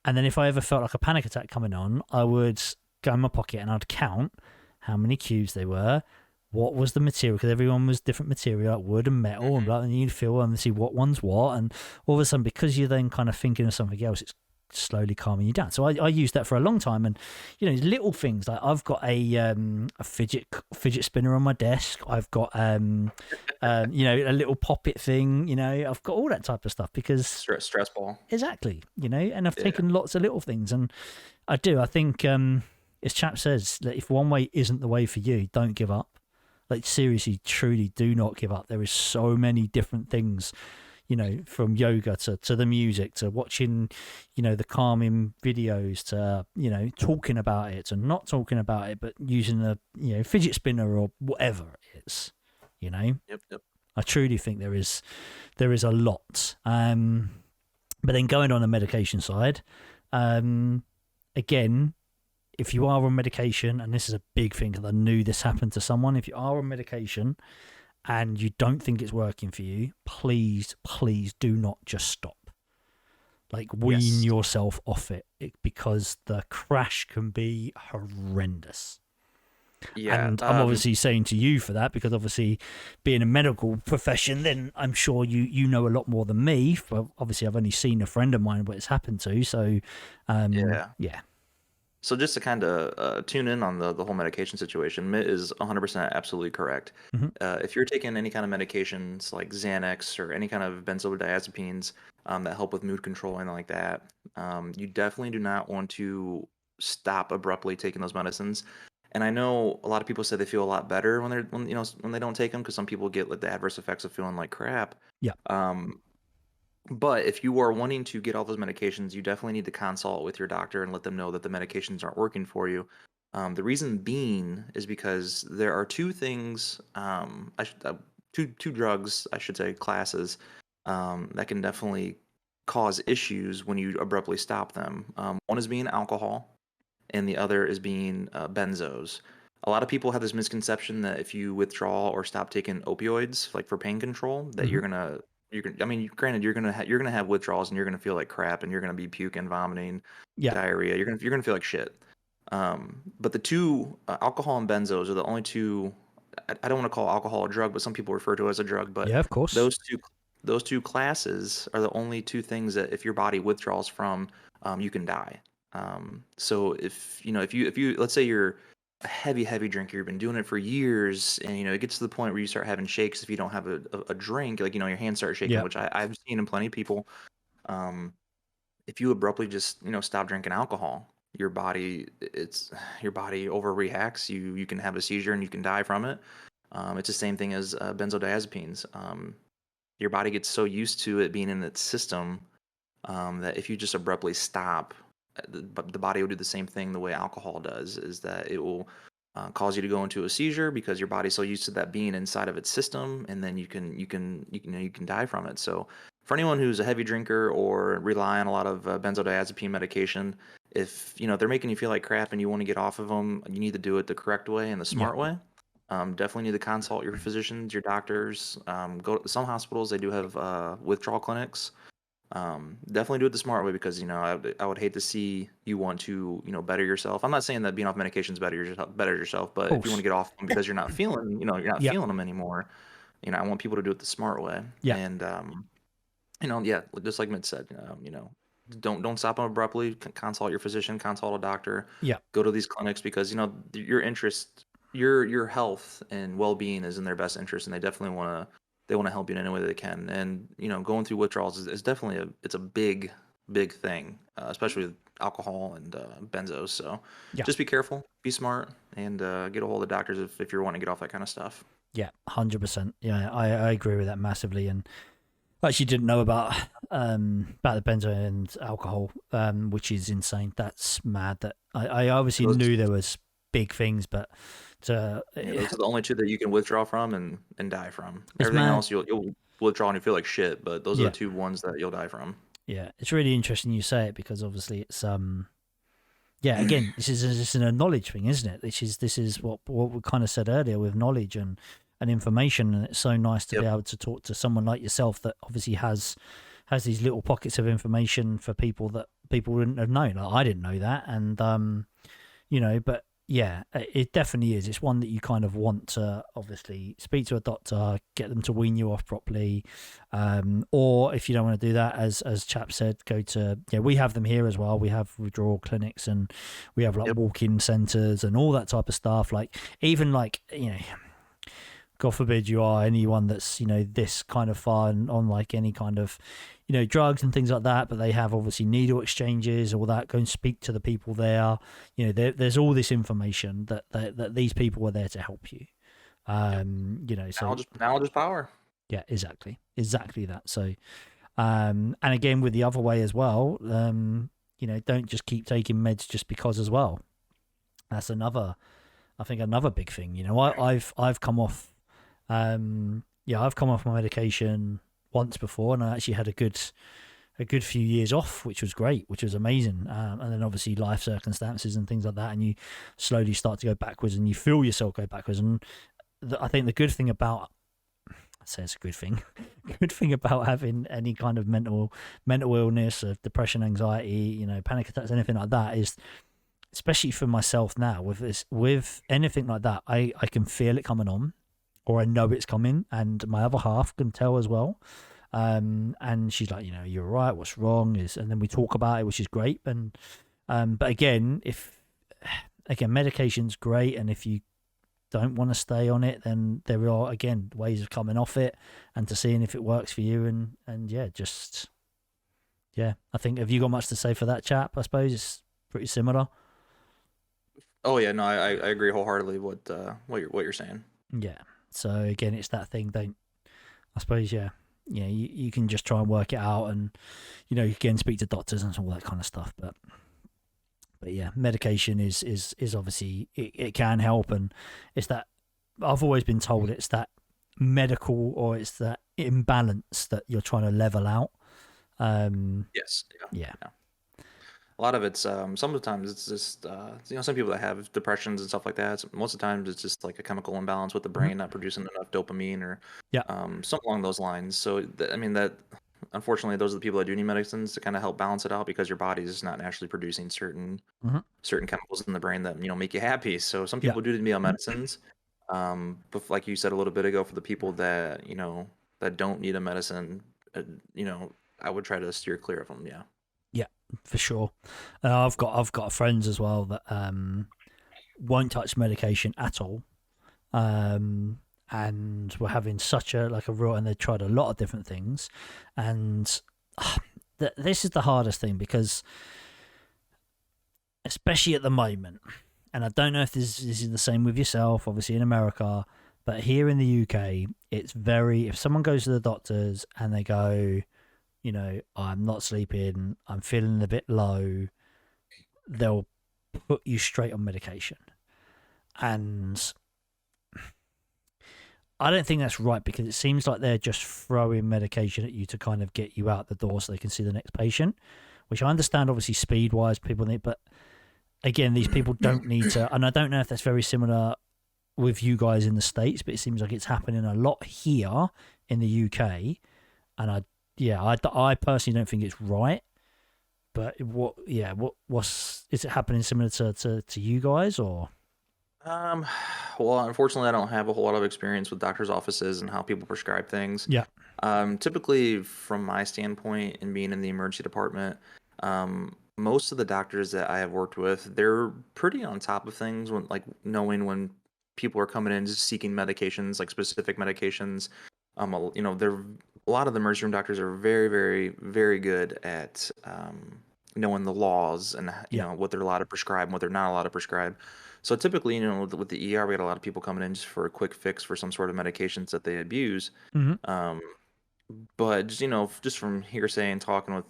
if I ever felt like a panic attack coming on, I would go in my pocket and I'd count how many cubes they were, what was the material, because everyone was different material, like wood and metal, and you'd feel and see what one's what, and all of a sudden, because you're then kind of thinking of something else, it's slowly calming you down. So I used that for a long time, and little things like I've got a fidget spinner on my desk. I've got a little pop-it thing. I've got all that type of stuff because stress ball. Exactly. And I've taken lots of little things, and I think as Chap says, that if one way isn't the way for you, don't give up. Like, seriously, truly do not give up. There is so many different things, from yoga to the music to watching, the calming videos to, talking about it and not talking about it, but using a, fidget spinner or whatever it is, Yep. I truly think there is a lot. But then going on the medication side, again, if you are on medication, and this is a big thing because I knew this happened to someone, if you are on medication and you don't think it's working for you, please do not just stop. Like, wean yourself off it, because the crash can be horrendous. Yeah, and I'm obviously saying to you for that, because obviously being a medical profession, then I'm sure you know a lot more than me. Obviously, I've only seen a friend of mine what it's happened to. So, yeah. So just to kind of tune in on the whole medication situation, Mitt is 100% absolutely correct. If you're taking any kind of medications like Xanax or any kind of benzodiazepines that help with mood control and like that, you definitely do not want to stop abruptly taking those medicines. And I know a lot of people say they feel a lot better when they don't take them, because some people get like the adverse effects of feeling like crap. Yeah. But if you are wanting to get all those medications, you definitely need to consult with your doctor and let them know that the medications aren't working for you. The reason being is because there are two things, two drugs, I should say, classes, that can definitely cause issues when you abruptly stop them. One is being alcohol, and the other is being benzos. A lot of people have this misconception that if you withdraw or stop taking opioids, like for pain control, that granted, you're gonna have withdrawals and you're gonna feel like crap and you're gonna be puking, vomiting, diarrhea. You're gonna feel like shit. But the two, alcohol and benzos, are the only two. I don't want to call alcohol a drug, but some people refer to it as a drug. But yeah, of course, those two classes are the only two things that if your body withdraws from, you can die. So if you let's say you're a heavy drinker, you've been doing it for years, and it gets to the point where you start having shakes if you don't have a drink, like your hands start shaking, which I've seen in plenty of people. If you abruptly just stop drinking alcohol, your body overreacts. You can have a seizure and you can die from it. It's the same thing as benzodiazepines. Your body gets so used to it being in its system that if you just abruptly stop, the body will do the same thing the way alcohol does, is that it will cause you to go into a seizure because your body's so used to that being inside of its system, and then you can die from it. So for anyone who's a heavy drinker or rely on a lot of benzodiazepine medication, if they're making you feel like crap and you want to get off of them, you need to do it the correct way and the smart way. Definitely need to consult your physicians, your doctors. Go to some hospitals, they do have withdrawal clinics. Definitely do it the smart way, because I would hate to see you want to better yourself. I'm not saying that being off medications better yourself, but if you want to get off them because you're not feeling feeling them anymore, I want people to do it the smart way. And just like Mitt said, don't stop them abruptly. Consult your physician, consult a doctor. Go to these clinics, because your interest, your health and well-being is in their best interest, and they definitely want to help you in any way that they can. And going through withdrawals is definitely it's a big thing, especially with alcohol and benzos. So Yeah. just be careful, be smart, and get a hold of doctors if you're wanting to get off that kind of stuff. Yeah, 100%. Yeah, I agree with that massively. And I actually didn't know about the benzo and alcohol, which is insane. That's mad. That I obviously Those, knew there was big things, but yeah, those are the only two that you can withdraw from and die from. it's Everything mad. else you'll withdraw and you feel like shit, but those are the Yeah, two ones that you'll die from. yeah. It's really interesting you say it because obviously it's yeah. Again, this is a knowledge thing, isn't it? This is what we kind of said earlier with knowledge and information, and it's so nice to be Yep. able to talk to someone like yourself that obviously has these little pockets of information for people that people wouldn't have known. Like I didn't know that, and but yeah, it definitely is. It's one that you kind of want to obviously speak to a doctor, get them to wean you off properly, or if you don't want to do that, as Chap said, go to we have them here as well. We have withdrawal clinics and we have like Yep. walk-in centers and all that type of stuff. Like even like God forbid you are anyone that's this kind of far on like any kind of drugs and things like that, but they have obviously needle exchanges, all that. Go and speak to the people there. There's all this information that these people are there to help you. Yep. So Knowledge is power. yeah, exactly that. So and again with the other way as well, don't just keep taking meds just because as well. That's I think another big thing. I've come off I've come off my medication once before, and I actually had a good few years off, which was great, which was amazing. And then obviously life circumstances and things like that, and you slowly start to go backwards, and you feel yourself go backwards. And I think the good thing about I say it's a good thing. Good thing about having any kind of mental illness, of depression, anxiety, panic attacks, anything like that is, especially for myself now with anything like that, I can feel it coming on, or I know it's coming, and my other half can tell as well. And she's like, you're right. What's wrong? And then we talk about it, which is great. And but again, medication's great, and if you don't want to stay on it, then there are again ways of coming off it and to seeing if it works for you. And I think, have you got much to say for that, Chap? I suppose it's pretty similar. Oh yeah, no, I agree wholeheartedly with what you're saying. Yeah. So again, it's that thing. Don't I suppose? Yeah. Yeah. You can just try and work it out, and you can speak to doctors and all that kind of stuff. But yeah, medication is obviously it can help, and it's that I've always been told it's that medical, or it's that imbalance that you're trying to level out. Yes. Yeah. Yeah. A lot of it's sometimes it's just some people that have depressions and stuff like that. Most of the times it's just like a chemical imbalance with the Mhm. brain not producing enough dopamine or Yeah. something along those lines. So I mean that unfortunately those are the people that do need medicines to kind of help balance it out because your body is not naturally producing Hmm. certain chemicals in the brain that make you happy. So some Yeah. people do need to be on medicines. But like you said a little bit ago, for the people that that don't need a medicine, you know, I would try to steer clear of them. Yeah. Yeah. For sure. I've got friends as well that won't touch medication at all. And were having such a real, and they tried a lot of different things, and this is the hardest thing because especially at the moment, and I don't know if this is the same with yourself, obviously in America, but here in the UK, it's very, if someone goes to the doctors and they go, I'm not sleeping, I'm feeling a bit low, they'll put you straight on medication. And I don't think that's right, because it seems like they're just throwing medication at you to kind of get you out the door so they can see the next patient, which I understand obviously speed wise people need, but again, these people don't need to. And I don't know if that's very similar with you guys in the States, but it seems like it's happening a lot here in the UK. And I personally don't think it's right. But is it happening similar to you guys, or? Um, well, unfortunately, I don't have a whole lot of experience with doctors' offices and how people prescribe things. Yeah. Typically, from my standpoint and being in the emergency department, most of the doctors that I have worked with, they're pretty on top of things when, like, knowing when people are coming in just seeking medications, like specific medications. They're a lot of the emergency room doctors are very, very, very good at knowing the laws and Yeah. what they're allowed to prescribe and what they're not allowed to prescribe. So typically, with the ER, we had a lot of people coming in just for a quick fix for some sort of medications that they abuse. Hmm. Um, but just from hearsay and talking with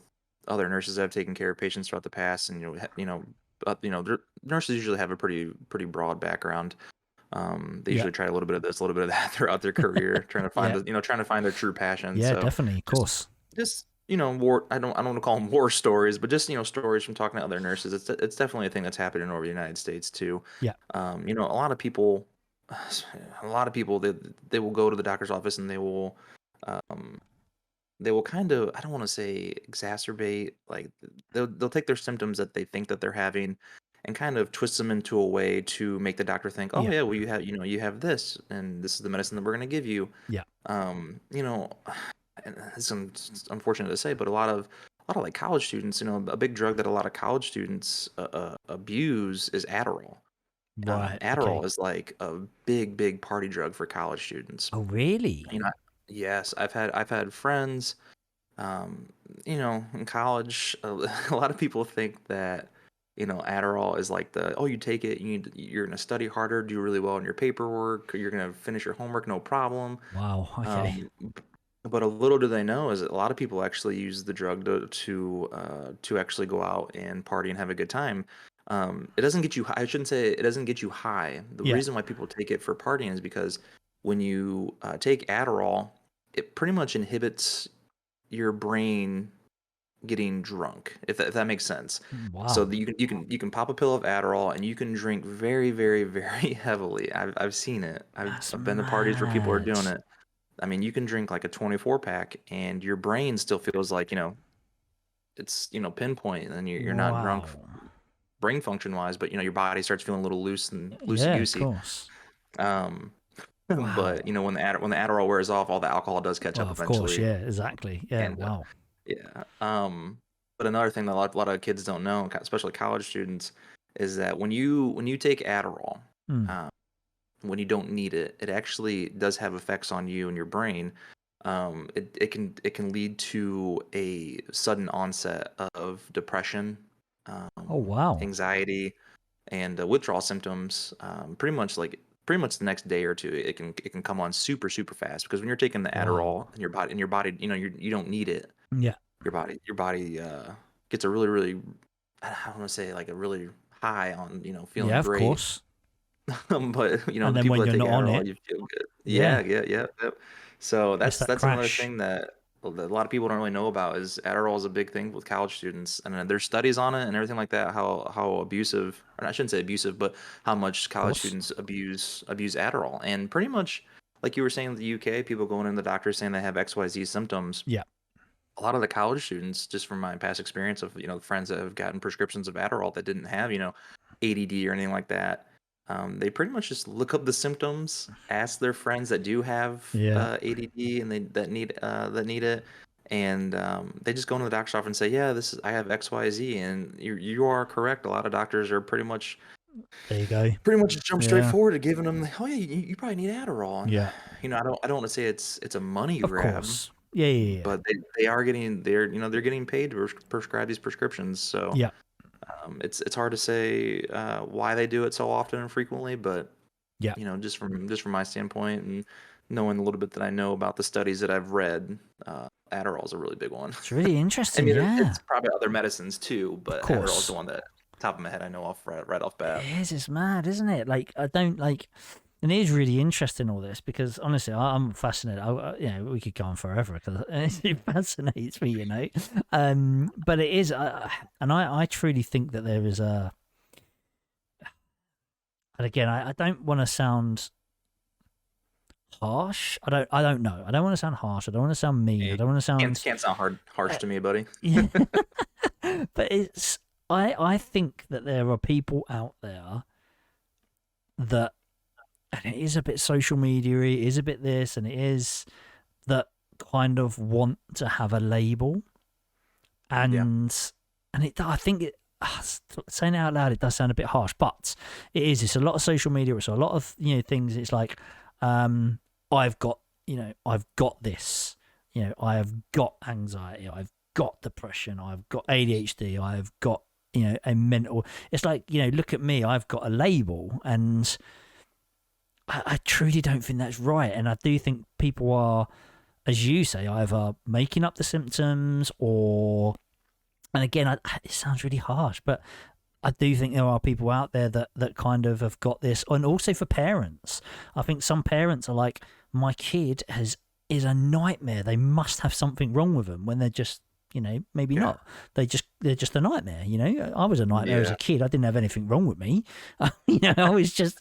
other nurses that have taken care of patients throughout the past, and nurses usually have a pretty broad background. They Yeah. usually try a little bit of this, a little bit of that throughout their career, trying to find Yeah. trying to find their true passion. Yeah, So definitely, of just course. just war. I don't want to call them war stories, but just stories from talking to other nurses. It's definitely a thing that's happening over the United States too. Yeah. A lot of people, they will go to the doctor's office and um, they will kind of, I don't want to say exacerbate, like they'll take their symptoms that they think that they're having and kind of twist them into a way to make the doctor think, oh Yeah. yeah, well you have this and this is the medicine that we're going to give you. Yeah. You know, and it's unfortunate to say, but a lot of like college students, a big drug that a lot of college students abuse is Adderall. Right. Adderall Okay. is like a big party drug for college students. Oh, really? You know, yes, I've had friends, um, in college. A lot of people think that Adderall is like you take it, you're gonna study harder, do really well in your paperwork, you're gonna finish your homework, no problem. Wow. Okay. But a little do they know is that a lot of people actually use the drug to actually go out and party and have a good time. It doesn't get you high. I shouldn't say it doesn't get you high. The Yeah. reason why people take it for partying is because when you take Adderall, it pretty much inhibits your brain getting drunk, if that makes sense. So Wow. that you can pop a pill of Adderall and you can drink very, very, very heavily. I've seen it. I've, That's I've been to parties where people are mad. doing it. I mean, you can drink like a 24 pack and your brain still feels like, it's, pinpoint and you're not drunk Wow. brain function wise, but your body starts feeling a little loose and loosey Yeah, of goosey. course. Um, but Wow. when the Adderall wears off, all the alcohol does catch Well, up of course. eventually. Yeah, exactly. Yeah. And Wow. yeah. But another thing that a lot of kids don't know, especially college students, is that when you take Adderall, Mm. uh, when you don't need it, it actually does have effects on you and your brain. It can lead to a sudden onset of depression, Oh, wow. anxiety, and withdrawal symptoms. Pretty much the next day or two, it can come on super fast because when you're taking the Wow. Adderall in your body, you don't need it. Yeah. Your body gets a really, I don't want to say like a really high on Yeah, feeling of great. course. But And the then people when that you're take not on Adderall, it, you feel good. yeah, Yeah, yeah. Yep. So it's that's that that's another crash. thing that a lot of people don't really know about is Adderall is a big thing with college students, and there's studies on it and everything like that. How abusive, or I shouldn't say abusive, but how much Of college course. students abuse Adderall, and pretty much like you were saying in the UK, people going in the doctor saying they have XYZ symptoms. Yeah. A lot of the college students, just from my past experience of friends that have gotten prescriptions of Adderall that didn't have ADD or anything like that, they pretty much just look up the symptoms, ask their friends that do have Yeah. ADD and that need it, and they just go into the doctor's office and say, "Yeah, I have XYZ," and you are correct. A lot of doctors are There you go. pretty much jump straight Yeah. forward to giving them, "Oh yeah, you probably need Adderall," and Yeah. I don't want to say it's a money Of grab, course. Yeah. Yeah. Yeah. but they're getting paid to prescribe these prescriptions. So Yeah. it's hard to say why they do it so often and frequently, but Yeah. just from my standpoint and knowing a little bit that I know about the studies that I've read, Adderall is a really big one. It's really I interesting. mean, Yeah. it's probably other medicines too, Of but Adderall is the course. one that top of my head I know off right off bat. It is. It's mad, isn't it? Like, I don't like. And it is really interesting all this because honestly, I'm fascinated. We could go on forever because it fascinates me, But it is, and I truly think that there is a. And again, I don't want to sound harsh. I don't know. I don't want to sound harsh. I don't want to sound mean. I It don't want to sound. can't sound harsh to me, buddy. Yeah. But it's. I think that there are people out there that, and it is a bit social media, it is a bit this, and it is that kind of want to have a label, Yeah. and I think it. Saying it out loud, it does sound a bit harsh, but it is. It's a lot of social media. It's a lot of things. It's like, I've got I've got this. I have got anxiety. I've got depression, I've got ADHD, I've got, a mental. It's like, look at me, I've got a label, and I truly don't think that's right. And I do think people are, as you say, either making up the symptoms or, and again, it sounds really harsh, but I do think there are people out there that kind of have got this. And also for parents, I think some parents are like, my kid is a nightmare. They must have something wrong with them, when they're just, maybe Yeah. not. They're just a nightmare. I was a nightmare as Yeah. a kid. I didn't have anything wrong with me. I was just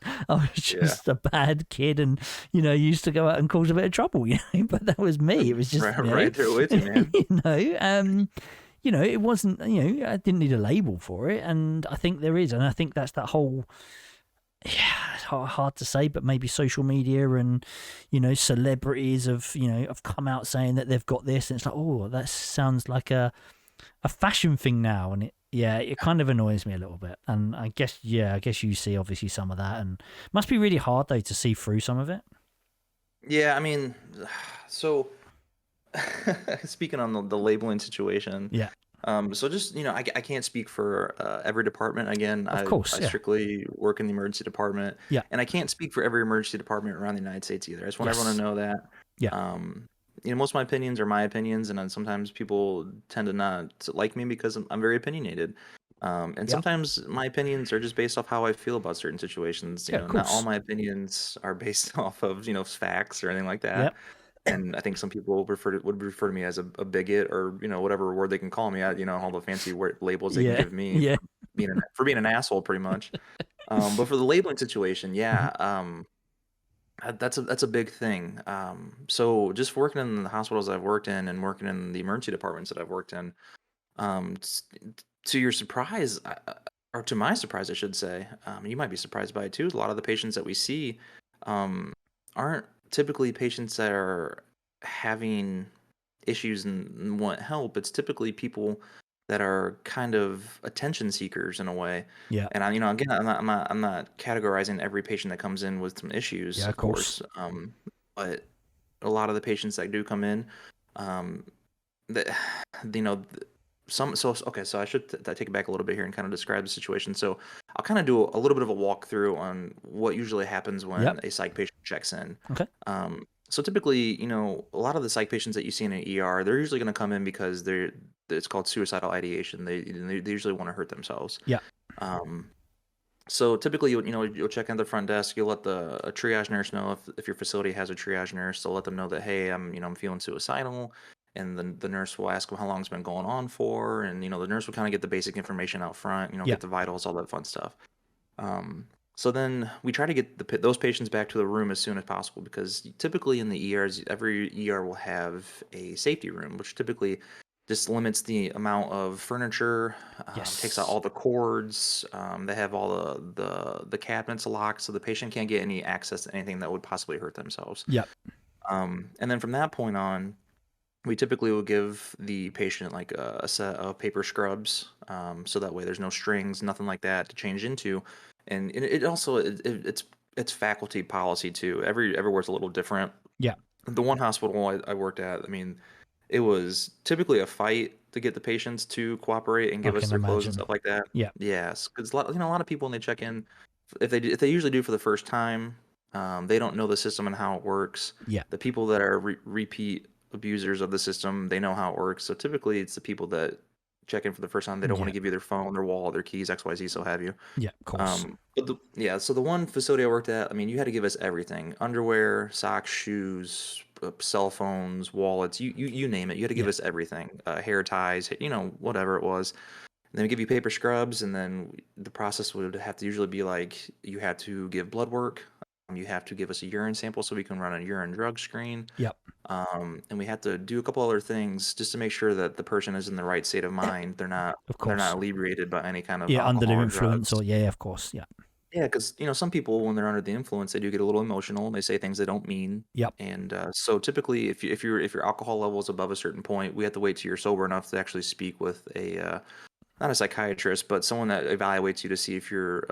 a bad kid, and used to go out and cause a bit of trouble. But that was me. It was just Right there with you, man. it wasn't, I didn't need a label for it. And I think there is. And I think that's that whole, it's hard to say, but maybe social media and, celebrities have come out saying that they've got this. And it's like, oh, that sounds like a fashion thing now. And it kind of annoys me a little bit. And I guess you see obviously some of that. And it must be really hard, though, to see through some of it. Yeah, I mean, so speaking on the labeling situation, Yeah. so just, I can't speak for every department. Again, Of course, I yeah. strictly work in the emergency department, Yeah. and I can't speak for every emergency department around the United States either. I just want everyone to know that. Yeah. Most of my opinions are my opinions, and then sometimes people tend to not like me because I'm very opinionated. And sometimes my opinions are just based off how I feel about certain situations. Yeah, of Not all course. my opinions are based off of, facts or anything like that. Yep. And I think some people would refer to me as a bigot, or whatever word they can call me. All the fancy labels they can give me Yeah. for being an asshole, pretty much. But for the labeling situation, that's a big thing. So just working in the hospitals I've worked in and working in the emergency departments that I've worked in, to your surprise, or to my surprise, I should say, you might be surprised by it too. A lot of the patients that we see um, aren't typically patients that are having issues and want help. It's typically people that are kind of attention seekers in a way. Yeah. And again, I'm not categorizing every patient that comes in with some issues, Yeah, of course. But a lot of the patients that do come in, that so I should take it back a little bit here and kind of describe the situation. So I'll kind of do a little bit of a walkthrough on what usually happens when a psych patient checks in. Okay. So typically, a lot of the psych patients that you see in an ER, they're usually going to come in because it's called suicidal ideation. They usually want to hurt themselves. Yeah. So typically, you'll check in the front desk. You'll let a triage nurse know if your facility has a triage nurse. They'll let them know that, hey, I'm feeling suicidal. And then the nurse will ask them how long it's been going on for, and the nurse will kind of get the basic information out front, get the vitals, all that fun stuff. So then we try to get those patients back to the room as soon as possible, because typically in the ERs, every ER will have a safety room, which typically just limits the amount of furniture, takes out all the cords. They have all the cabinets locked, so the patient can't get any access to anything that would possibly hurt themselves. Yep. And then from that point on, we typically will give the patient like a set of paper scrubs, so that way there's no strings, nothing like that to change into. And it also it's faculty policy too. Everywhere's a little different. Yeah. The one hospital I worked at, I mean, it was typically a fight to get the patients to cooperate and give us their clothes and stuff like that. Yeah. Yes, because a lot of people when they check in, if they usually do for the first time, they don't know the system and how it works. Yeah. The people that are repeat abusers of the system, they know how it works. So typically it's the people that check in for the first time. They don't want to give you their phone, their wallet, their keys, XYZ, so have you. Yeah, of course. So the one facility I worked at, I mean, you had to give us everything: underwear, socks, shoes, cell phones, wallets, you name it. You had to give us everything, hair ties, whatever it was. And then we give you paper scrubs, and then the process would have to usually be like, you had to give blood work. You have to give us a urine sample so we can run a urine drug screen. Yep. And we have to do a couple other things just to make sure that the person is in the right state of mind. They're not inebriated by any kind of under the alcohol or influence, drugs. or of course, yeah. Yeah, because some people, when they're under the influence, they do get a little emotional and they say things they don't mean. Yep. And so typically, if your alcohol level is above a certain point, we have to wait till you're sober enough to actually speak with not a psychiatrist, but someone that evaluates you to see if you're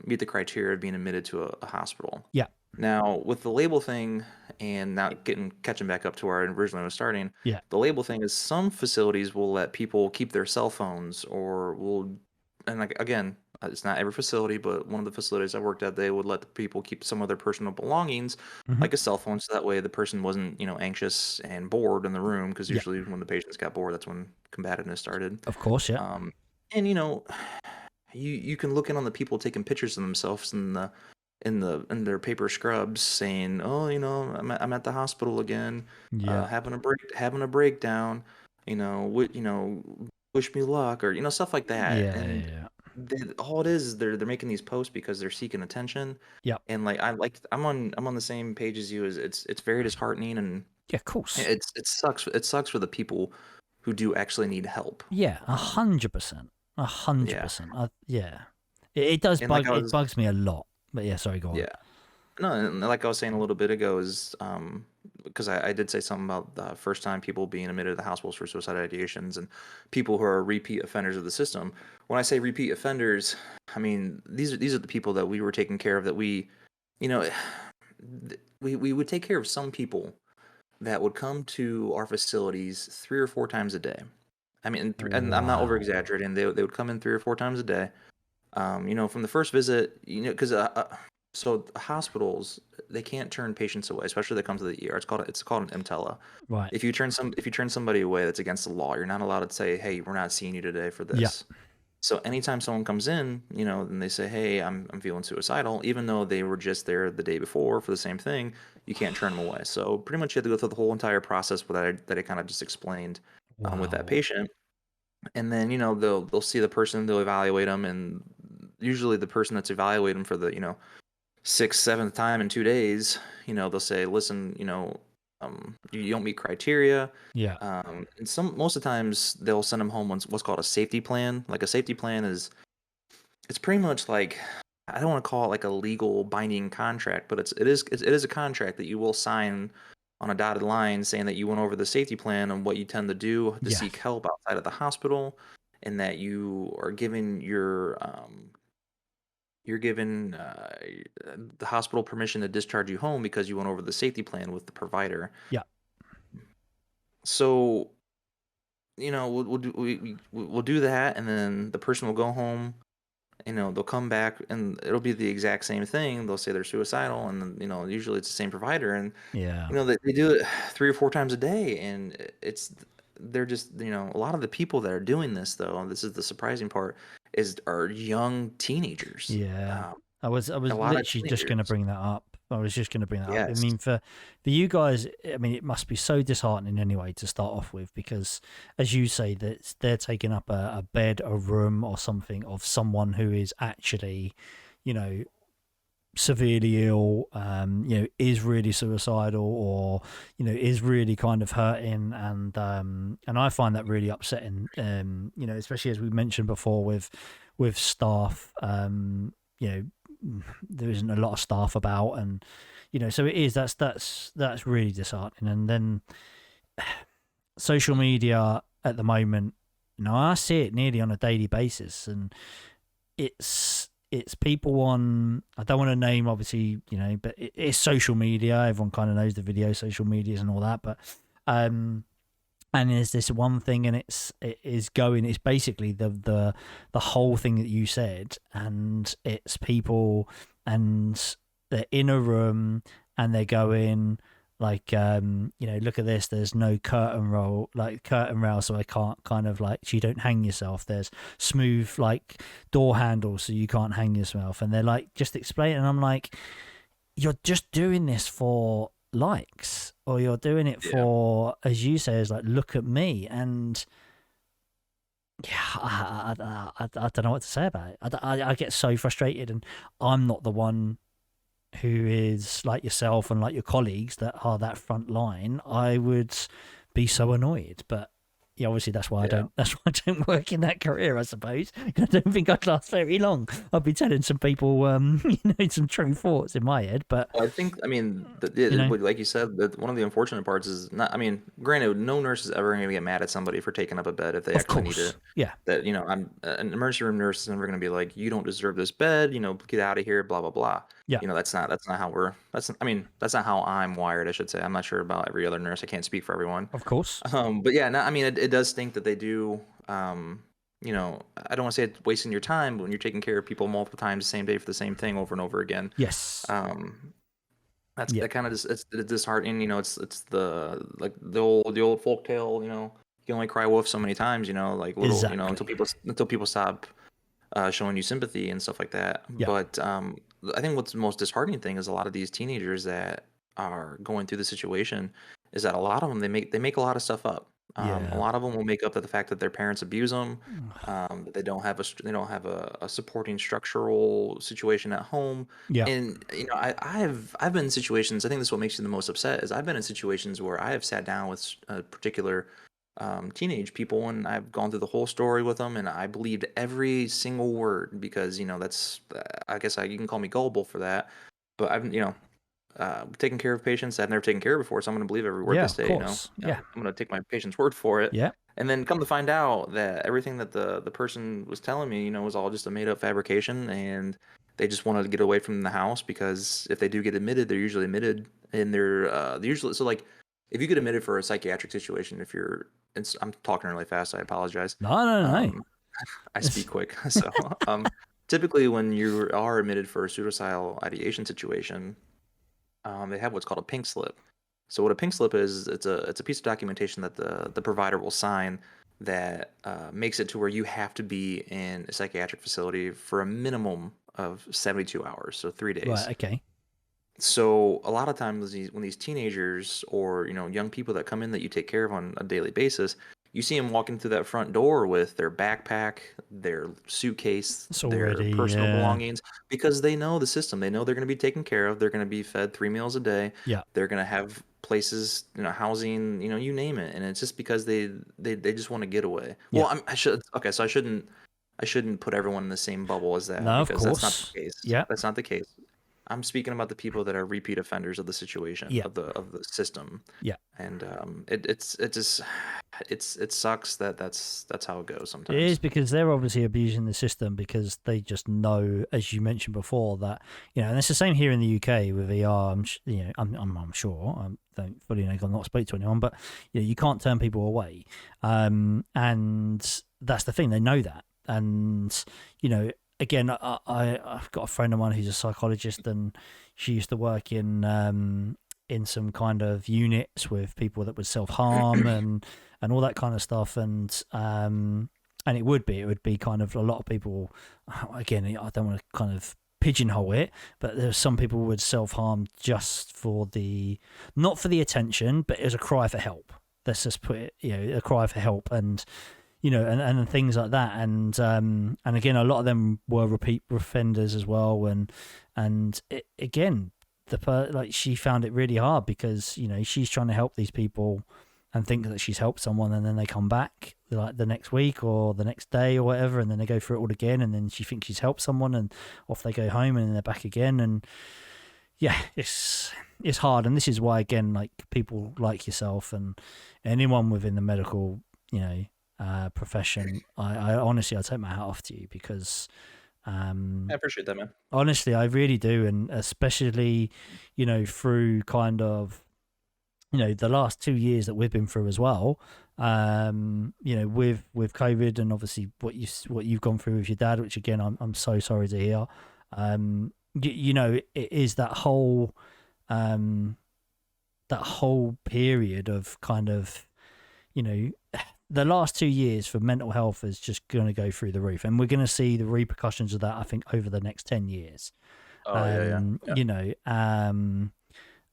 meet the criteria of being admitted to a hospital. Yeah. Now, with the label thing and now catching back up to where I originally was starting. Yeah. The label thing is some facilities will let people keep their cell phones, or will, and like again, it's not every facility, but one of the facilities I worked at, they would let the people keep some of their personal belongings, Hmm. like a cell phone, so that way the person wasn't, anxious and bored in the room, because Yeah. usually when the patients got bored, that's when combativeness started. Of course. Yeah. Um, and you can look in on the people taking pictures of themselves in their paper scrubs, saying, "Oh, I'm at the hospital again, Yeah. having a breakdown, wish me luck," or stuff like that. Yeah. And Yeah. all it is they're making these posts because they're seeking attention. Yeah. And I'm on the same page as you. Is it's very disheartening, and Yeah. Of course. it sucks for the people who do actually need help. Yeah. Um, 100%. yeah, 100%. Yeah. It does and like bug. I It was bugs me a lot. But yeah. Sorry. Go on. yeah. No, and like I was saying a little bit ago, is because I did say something about the first time people being admitted to the hospitals for suicide ideations, and people who are repeat offenders of the system. When I say repeat offenders, I mean these are the people that we were taking care of, that you know, we would take care of some people that would come to our facilities 3 or 4 times a day. I mean, and I'm not over Wow. exaggerating. They would come in 3 or 4 times a day. From the first visit, because so hospitals, they can't turn patients away, especially that come to the ER. It's called an MTELA. Right. If you turn somebody away, that's against the law. You're not allowed to say, "Hey, we're not seeing you today for Yeah. this." So anytime someone comes in, and they say, "Hey, I'm feeling suicidal," even though they were just there the day before for the same thing, you can't turn them away. So pretty much you have to go through the whole entire process that I kind of just explained, with that Wow. patient. And then they'll see the person, they'll evaluate them, and usually the person that's evaluating them for the sixth, seventh time in 2 days, they'll say, "Listen, you don't meet criteria." Yeah. And most of the times they'll send them home what's called a safety plan. Like a safety plan it's pretty much like, I don't want to call it like a legal binding contract, but it is a contract that you will sign on a dotted line, saying that you went over the safety plan and what you tend to do to Yeah. seek help outside of the hospital, and that you are given you're given the hospital permission to discharge you home because you went over the safety plan with the provider. Yeah. So we'll do that, and then the person will go home. They'll come back, and it'll be the exact same thing. They'll say they're suicidal, and then usually it's the same provider, and Yeah. they do it 3 or 4 times a day, and they're just, a lot of the people that are doing this, though, and this is the surprising part, are young teenagers. Yeah. Um, I a was lot of literally just going to teenagers. bring that up. I was just going to bring that up. I Yes. mean, for you guys, I mean, it must be so disheartening anyway to start off with, because, as you say, that they're taking up a bed, a room, or something of someone who is actually, you know, severely ill, is really suicidal, or is really kind of hurting, and I find that really upsetting. Especially as we mentioned before with staff. There isn't a lot of staff about, and so it is. That's really disheartening. And then social media at the moment, I see it nearly on a daily basis, and it's people on, I don't want to name, obviously, but it's social media. Everyone kind of knows the video social medias and all that, but and there's this one thing, and it's basically the whole thing that you said, and it's people, and they're in a room, and they're going like, look at this, there's no curtain rail, so I can't kind of like, so you don't hang yourself, there's smooth like door handles so you can't hang yourself, and they're like just explaining, and I'm like, you're just doing this for likes, or you're doing it Yeah. for, as you say, is like, look at me. And yeah, I don't know what to say about it. I get so frustrated, and I'm not the one who is like yourself and like your colleagues that are that front line. I would be so annoyed, but yeah, obviously that's why I Yeah. don't. That's why I don't work in that career. I suppose I don't think I'd last very long. I'd be telling some people, some true thoughts in my head. But Well, I think, I mean, you know, like you said, that one of the unfortunate parts is not, I mean, granted, no nurse is ever going to get mad at somebody for taking up a bed if they of actually need course, it. yeah, That, an emergency room nurse is never going to be like, you don't deserve this bed, get out of here, blah, blah, blah. yeah, That's not how I mean, that's not how I'm wired, I should say. I'm not sure about every other nurse. I can't speak for everyone. of course, But yeah, no, I mean, it does stink that they do, I don't want to say it's wasting your time, but when you're taking care of people multiple times the same day for the same thing over and over again, yes, um, yeah, that kind of just it's disheartening. It's the like the old folk tale. You can only cry wolf so many times. Like little exactly, until people stop showing you sympathy and stuff like that. yeah, But I think what's the most disheartening thing is a lot of these teenagers that are going through the situation is that a lot of them they make a lot of stuff up. A yeah, lot of them will make up that the fact that their parents abuse them, that they don't have a supporting structural situation at home, yeah, and I've been in situations. I think this is what makes you the most upset is I've been in situations where I have sat down with a particular teenage people, and I've gone through the whole story with them, and I believed every single word because that's I guess you can call me gullible for that, but I've taken care of patients that I've never taken care of before, so I'm going to believe every word yeah, they of say. course, yeah, I'm going to take my patient's word for it, yeah, and then come to find out that everything that the person was telling me, was all just a made up fabrication, and they just wanted to get away from the house because if they do get admitted, they're usually admitted, and they're usually so like if you get admitted for a psychiatric situation, if you're I'm talking really fast, I apologize. no, no, no, no. Um, I speak quick. So, typically when you are admitted for a suicidal ideation situation, they have what's called a pink slip. So what a pink slip is, it's a piece of documentation that the provider will sign that makes it to where you have to be in a psychiatric facility for a minimum of 72 hours, so 3 days. Right, okay, So a lot of times when these teenagers or young people that come in that you take care of on a daily basis, you see them walking through that front door with their backpack, their suitcase, it's their already, personal belongings, because they know the system. They know they're going to be taken care of. They're going to be fed 3 meals a day. yeah, They're going to have places, housing, you name it. And it's just because they just want to get away. yeah, Well, I should okay, so I shouldn't put everyone in the same bubble as that no, of because that's not course, the case. yeah, That's not the case. I'm speaking about the people that are repeat offenders of the situation yeah, of the system, yeah. and it just it sucks that that's how it goes It is sometimes. because they're obviously abusing the system because they just know, as you mentioned before, that and it's the same here in the UK with VR. I'm sure. I don't fully know. I've not spoke to anyone, but you can't turn people away, and that's the thing. They know that, and again, I've got a friend of mine who's a psychologist, and she used to work in some kind of units with people that would self harm and all that kind of stuff, and it would be kind of a lot of people. Again, I don't want to kind of pigeonhole it, but there's some people would self harm just for not for the attention, but as a cry for help. Let's just put it, a cry for help, and and things like that, and again, a lot of them were repeat offenders as well, and again, like she found it really hard because she's trying to help these people and think that she's helped someone, and then they come back like the next week or the next day or whatever, and then they go through it all again, and then she thinks she's helped someone, and off they go home, and then they're back again, and yeah, it's hard, and this is why again, like people like yourself and anyone within the medical, profession, I honestly I take my hat off to you because I appreciate that, man. honestly I really do, and especially through kind of the last 2 years that we've been through as well, with COVID, and obviously what you've gone through with your dad, which again I'm so sorry to hear. It is that whole period of kind of the last 2 years for mental health is just going to go through the roof, and we're going to see the repercussions of that, I think, over the next 10 years. Oh yeah, yeah, yeah.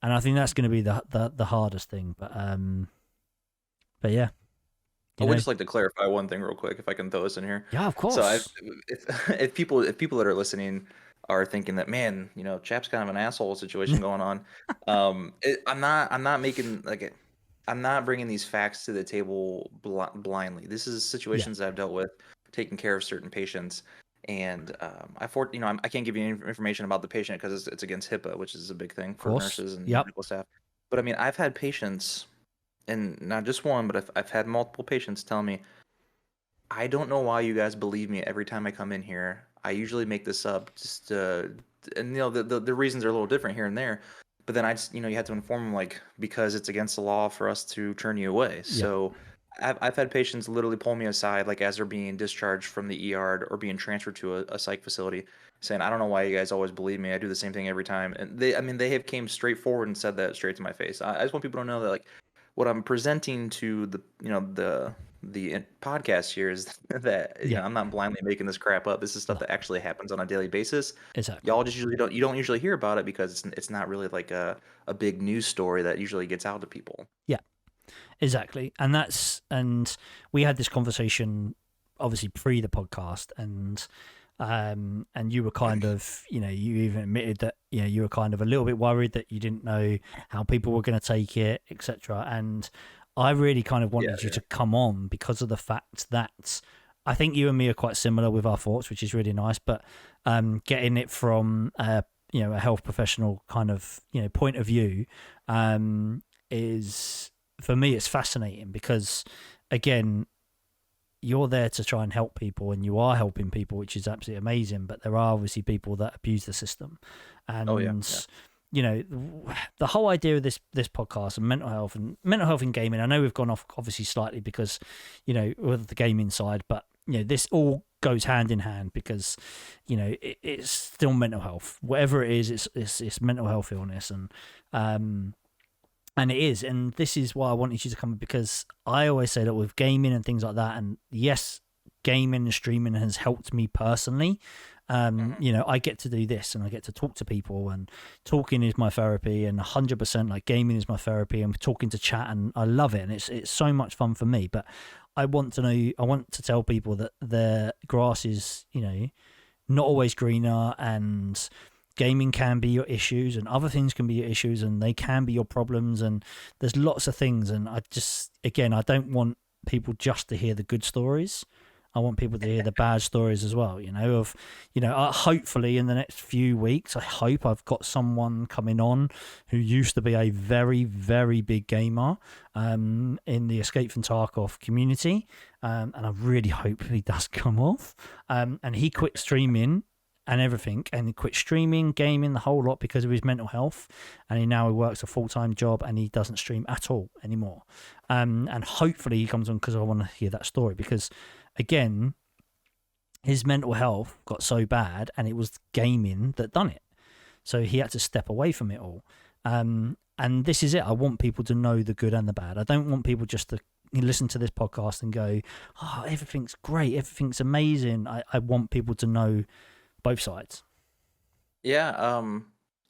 And I think that's going to be the hardest thing, but yeah, I would just like to clarify one thing real quick, if I can throw this in here. yeah, of So course, if people that are listening are thinking that, man, Chap's kind of an asshole situation going on, I'm not making like it. I'm not bringing these facts to the table blindly. This is Yeah, situations that I've dealt with, taking care of certain patients, and I can't give you any information about the patient because it's against HIPAA, which is a big thing of for course. nurses and Yep. medical staff. But I mean, I've had patients, and not just one, but I've had multiple patients tell me, I don't know why you guys believe me every time I come in here. I usually make this up just and the reasons are a little different here and there, but then I just you have to inform them like because it's against the law for us to turn you away. Yeah. So I've had patients literally pull me aside like as they're being discharged from the ER or being transferred to a psych facility, saying I don't know why you guys always believe me. I do the same thing every time, and they have came straight forward and said that straight to my face. I just want people to know that like what I'm presenting to the podcast here is that Yeah. I'm not blindly making this crap up. This is stuff No. that actually happens on a daily basis. Exactly. Y'all just usually don't usually hear about it because it's not really like a big news story that usually gets out to people. Yeah. Exactly. And we had this conversation obviously pre the podcast, and you were kind of, you even admitted that, you were kind of a little bit worried that you didn't know how people were going to take it, etc. And I really kind of Yeah, wanted you yeah. to come on because of the fact that I think you and me are quite similar with our thoughts, which is really nice. But getting it from a health professional kind of point of view is, for me, it's fascinating because, again, you're there to try and help people, and you are helping people, which is absolutely amazing. But there are obviously people that abuse the system, Oh yeah, and yeah. you know the whole idea of this podcast and mental health in gaming. I know we've gone off obviously slightly because with the gaming side, but this all goes hand in hand because it's still mental health, whatever it is. It's mental health illness, and it is. And this is why I wanted you to come, because I always say that with gaming and things like that, and yes, gaming and streaming has helped me personally. Mhm. I get to do this and I get to talk to people, and talking is my therapy, and 100% like gaming is my therapy, and talking to chat, and I love it, and it's so much fun for me. But I want to tell people that the grass is, not always greener, and gaming can be your issues and other things can be your issues, and they can be your problems, and there's lots of things. And I don't want people just to hear the good stories. I want people to hear the bad stories as well, hopefully in the next few weeks, I hope I've got someone coming on who used to be a very, very big gamer in the Escape from Tarkov community. And I really hope he does come off. And he quit streaming and everything, and he quit streaming, gaming, the whole lot because of his mental health. And he works a full-time job, and he doesn't stream at all anymore. And hopefully he comes on because I want to hear that story, because again, his mental health got so bad and it was gaming that done it. So he had to step away from it all. And this is it. I want people to know the good and the bad. I don't want people just to listen to this podcast and go, oh, everything's great, everything's amazing. I want people to know both sides. Yeah, I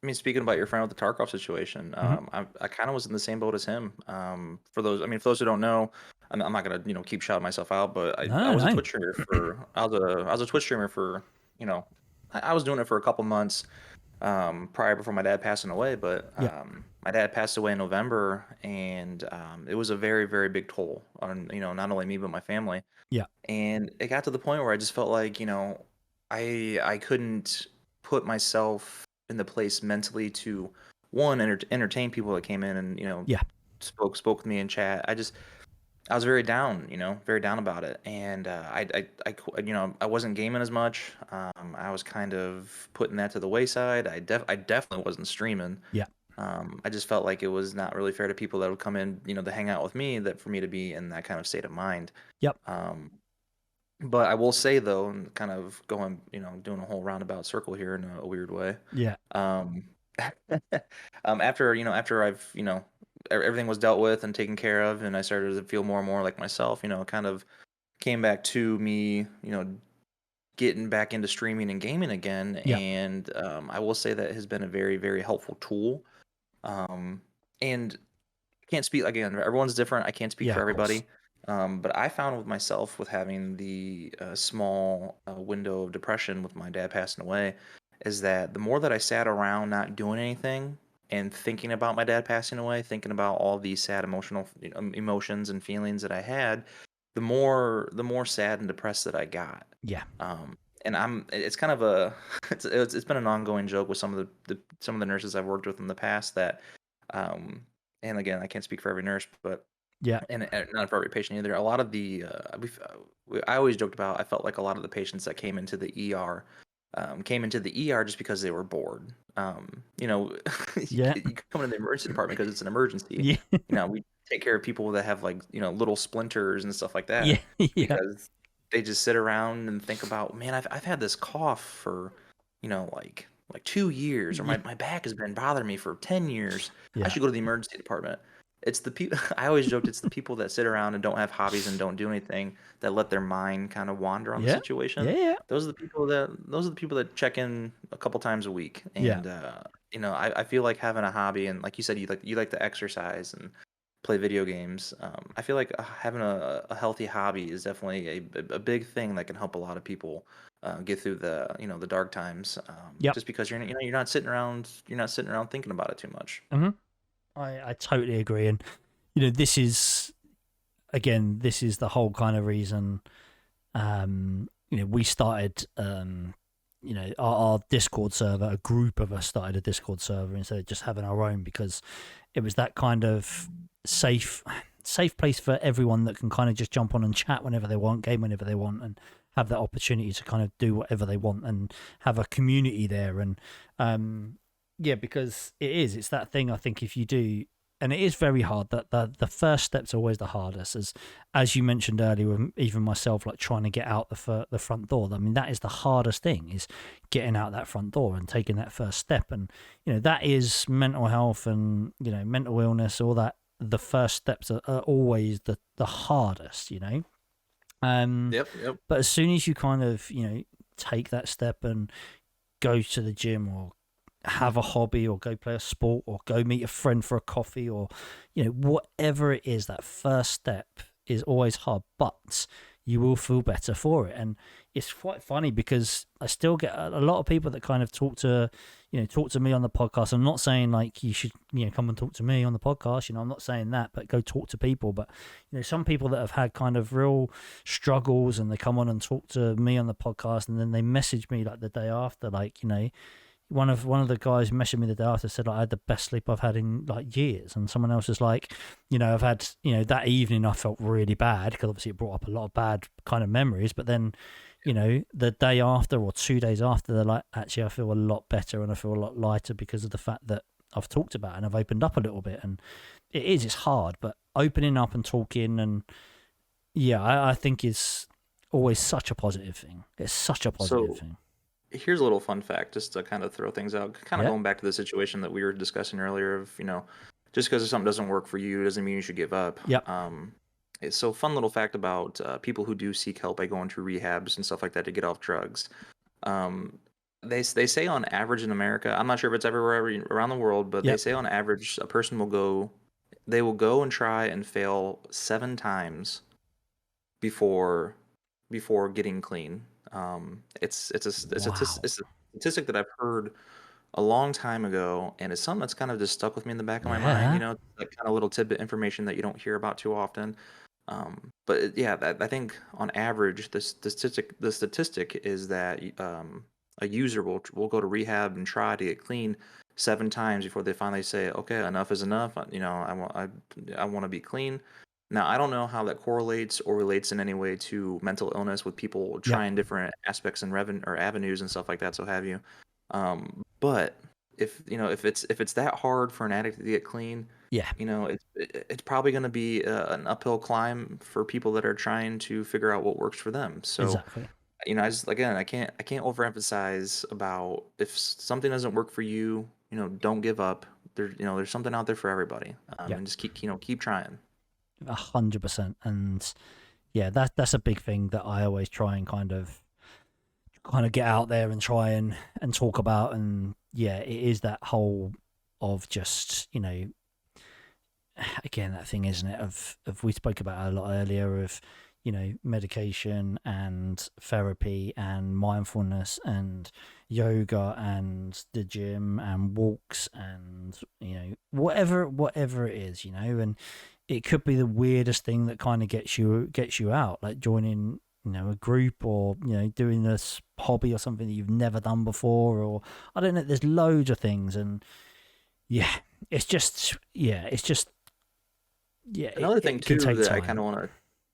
mean, speaking about your friend with the Tarkov situation, Mm-hmm. I kind of was in the same boat as him. For those who don't know, I'm not gonna, keep shouting myself out, but I No, was a no. Twitch streamer for, I was a Twitch streamer for, you know, I was doing it for a couple months, prior before my dad passing away. But Yeah, my dad passed away in November, and it was a very, very big toll on, not only me but my family. yeah, And it got to the point where I just felt like, I couldn't put myself in the place mentally to one entertain people that came in and yeah, spoke with me in chat. I was very down, very down about it, and I wasn't gaming as much. I was kind of putting that to the wayside. I definitely wasn't streaming. yeah, I just felt like it was not really fair to people that would come in, to hang out with me, that for me to be in that kind of state of mind. yep, Um, but I will say though, and kind of going, doing a whole roundabout circle here in a weird way. yeah, Um, after I've, everything was dealt with and taken care of, and I started to feel more and more like myself, it kind of came back to me, getting back into streaming and gaming again. yeah, And I will say that has been a very, very helpful tool. Um, and I can't speak again. Everyone's different. I can't speak yeah, for of course. everybody. But I found with myself, with having the small window of depression with my dad passing away, is that the more that I sat around not doing anything, and thinking about my dad passing away, thinking about all these sad emotions and feelings that I had, the more sad and depressed that I got. Yeah. And it's kind of a it's been an ongoing joke with some of the nurses I've worked with in the past that, um, and again, I can't speak for every nurse, but Yeah. and not for every patient either. A lot of I always joked about, I felt like a lot of the patients that came into the ER just because they were bored. Yeah. You come into the emergency department because it's an emergency. Yeah. We take care of people that have like, little splinters and stuff like Yeah. that Yeah. because they just sit around and think about, man, I've had this cough for, like 2 years, or Yeah. my back has been bothering me for 10 years. I Yeah. should go to the emergency department. It's the people I always joked, it's the people that sit around and don't have hobbies and don't do anything, that let their mind kind of wander on the Yeah. situation. Yeah. Those are the people that check in a couple times a week. Yeah. And I feel like having a hobby, and like you said, you like to exercise and play video games. I feel like having a healthy hobby is definitely a big thing that can help a lot of people get through the dark times. Yep. Just because you're not sitting around thinking about it too much. Hmm. I totally agree. And, this is, again, this is the whole kind of reason, we started, our Discord server, a group of us started a Discord server instead of just having our own, because it was that kind of safe place for everyone that can kind of just jump on and chat whenever they want, game whenever they want, and have that opportunity to kind of do whatever they want and have a community there. And yeah, because it's that thing, I think, if you do, and it is very hard, that the first step's always the hardest, as you mentioned earlier, with even myself, like trying to get out the front door. I mean, that is the hardest thing, is getting out that front door and taking that first step. And that is mental health and mental illness, all that. The first steps are always the hardest. Yep, yep. But as soon as you kind of take that step and go to the gym, or have a hobby, or go play a sport, or go meet a friend for a coffee, or whatever it is, that first step is always hard, but you will feel better for it. And it's quite funny, because I still get a lot of people that kind of talk to me on the podcast. I'm not saying like you should come and talk to me on the podcast, I'm not saying that, but go talk to people. But some people that have had kind of real struggles, and they come on and talk to me on the podcast, and then they message me like the day after, like one of the guys messaged me the day after, said, like, I had the best sleep I've had in like years. And someone else is like, I've had, that evening I felt really bad, because obviously it brought up a lot of bad kind of memories. But then, the day after or 2 days after, they're like, actually, I feel a lot better and I feel a lot lighter because of the fact that I've talked about it and I've opened up a little bit. And it's hard, but opening up and talking, and I think is always such a positive thing. It's such a positive thing. Here's a little fun fact, just to kind of throw things out, kind of Yeah. going back to the situation that we were discussing earlier of, just because something doesn't work for you doesn't mean you should give up. Yep. So fun little fact about people who do seek help by going to rehabs and stuff like that to get off drugs. They say on average in America, I'm not sure if it's everywhere around the world, but they Yep. say on average a person will go and try and fail 7 times before getting clean. It's a statistic that I've heard a long time ago, and it's something that's kind of just stuck with me in the back of my mind. That kind of little tidbit information that you don't hear about too often. I think on average, the statistic is that a user will go to rehab and try to get clean 7 times before they finally say, okay, enough is enough. I want to be clean. Now, I don't know how that correlates or relates in any way to mental illness, with people trying different aspects and avenues and stuff like that, so have you. But if it's that hard for an addict to get clean, Yeah. it's probably going to be an uphill climb for people that are trying to figure out what works for them. So, Exactly. I can't overemphasize about, if something doesn't work for you, don't give up. There's something out there for everybody, and just keep trying. 100%. And that's a big thing that I always try and kind of get out there and try and talk about. And it is that whole of just again, that thing, isn't it, of we spoke about it a lot earlier, of medication and therapy and mindfulness and yoga and the gym and walks and whatever it is, and it could be the weirdest thing that kind of gets you out, like joining a group, or doing this hobby or something that you've never done before, or I don't know, there's loads of things. And yeah, it's just Another thing it can too take that I time. kind of want to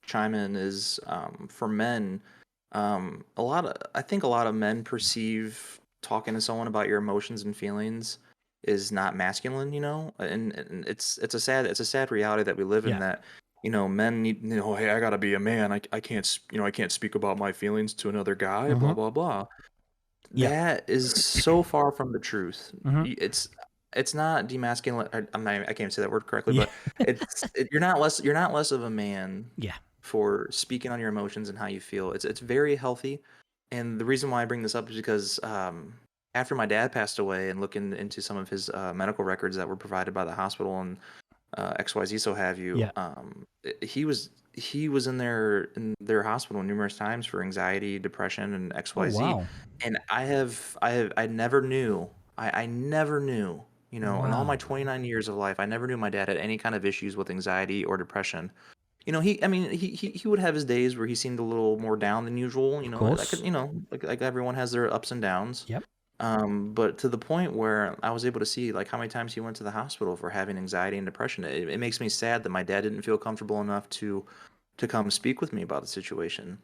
chime in is for men, I think a lot of men perceive talking to someone about your emotions and feelings is not masculine, and it's a sad reality that we live in, Yeah. that men need, hey, I gotta be a man. I can't I can't speak about my feelings to another guy. Mm-hmm. Blah blah blah. Yeah. That is so far from the truth. Mm-hmm. It's not demasculine. I can't say that word correctly, Yeah. but you're not less of a man Yeah. for speaking on your emotions and how you feel. It's very healthy, and the reason why I bring this up is because after my dad passed away, and looking into some of his medical records that were provided by the hospital and XYZ, so have you, Yeah. he was in their hospital numerous times for anxiety, depression, and Oh XYZ. wow. And I never knew, I never knew, in all my Wow. 29 years of life, I never knew my dad had any kind of issues with anxiety or depression. He would have his days where he seemed a little more down than usual. Of Like course. like everyone has their ups and downs. Yep. But to the point where I was able to see like how many times he went to the hospital for having anxiety and depression. It makes me sad that my dad didn't feel comfortable enough to come speak with me about the situation.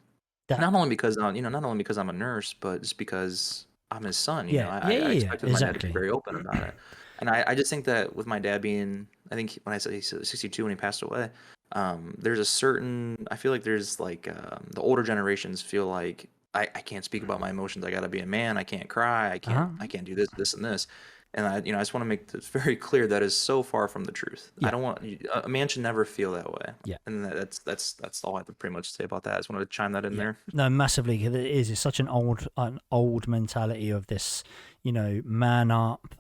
That. Not only because I'm a nurse, but just because I'm his son. Yeah. I Yeah. Yeah. expected my dad to be Exactly. very open about it. And I just think that with my dad being, I think when I said he's 62 when he passed away, there's a certain, I feel like there's like, the older generations feel like I can't speak about my emotions. I gotta be a man. I can't cry. Uh-huh. I can't do this and this. And I just want to make this very clear, that is so far from the truth. I Yeah. don't want, a man should never feel that way. Yeah. And that's all I have to pretty much say about that. I just wanted to chime that in Yeah. there. No, massively. 'Cause it is. It's such an old mentality of this, man up.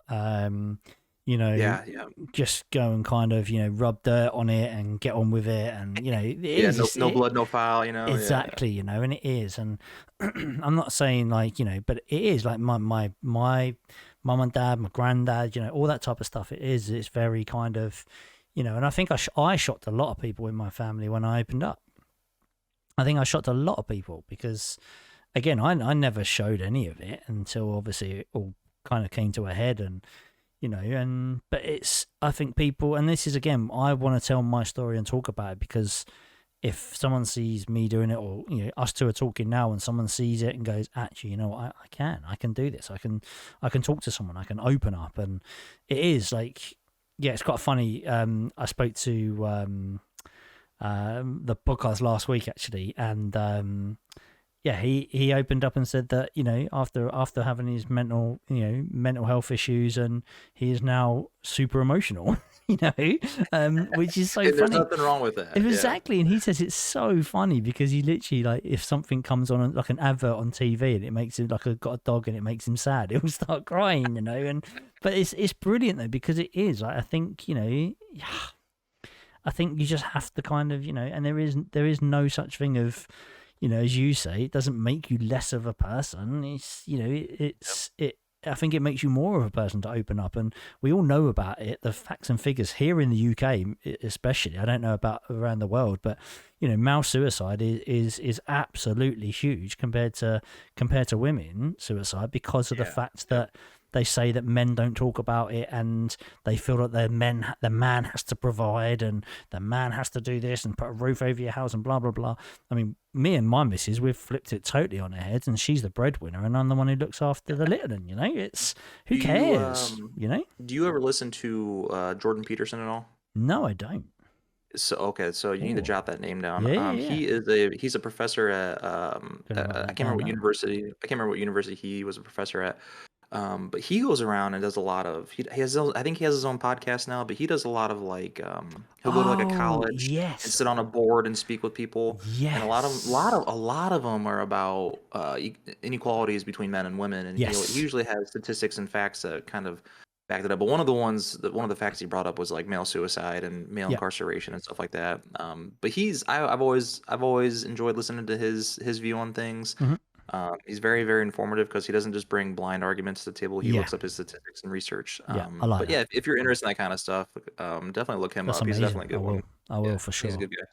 Yeah. Just go and kind of rub dirt on it and get on with it, and it Yeah, is. no blood, no foul, Yeah. Exactly, and it is. And I'm not saying like but it is like my mum and dad, my granddad, all that type of stuff. It's very kind of and I think I shocked a lot of people in my family when I opened up. I think I shocked a lot of people because again, I never showed any of it until obviously it all kind of came to a head. And but I think people, and this is again, I want to tell my story and talk about it, because if someone sees me doing it, or us two are talking now, and someone sees it and goes, actually, I can do this. I can talk to someone. I can open up. And it is like, yeah, it's quite funny. I spoke to the podcast last week actually, and yeah, he opened up and said that after having his mental health issues, and he is now super emotional, which is so And there's funny. nothing wrong with that. Exactly, and he says it's so funny because he literally, like, if something comes on like an advert on TV and it makes him like got a dog and it makes him sad, he'll start crying, and but it's brilliant though, because it is like, I think I think you just have to kind of and there is no such thing of as you say, it doesn't make you less of a person. It's I think it makes you more of a person to open up, and we all know about it. The facts and figures here in the UK, especially. I don't know about around the world, but male suicide is absolutely huge compared to women suicide, because of the fact that they say that men don't talk about it, and they feel that the man has to provide, and the man has to do this and put a roof over your house and blah blah blah. I mean, me and my missus, we've flipped it totally on her heads, and she's the breadwinner, and I'm the one who looks after the little one. It's who cares? Do you ever listen to Jordan Peterson at all? No, I don't. So okay, so you need to jot that name down. Yeah. He's a professor at I can't remember what university. I can't remember what university he was a professor at. But he goes around and does a lot of, he has I think he has his own podcast now, but he does a lot of like he'll go to like a college and sit on a board and speak with people. Yes. And a lot of them are about inequalities between men and women, and he usually has statistics and facts that kind of backed it up. But one of the facts he brought up was like male suicide and male Yeah. incarceration and stuff like that. But I've always enjoyed listening to his view on things. Hmm. He's very, very informative because he doesn't just bring blind arguments to the table. He Yeah. looks up his statistics and research. Yeah, I like But that. yeah, if you're interested in that kind of stuff, definitely look him That's up. He's amazing. definitely a good one. I will Yeah, for he's a sure. good guy.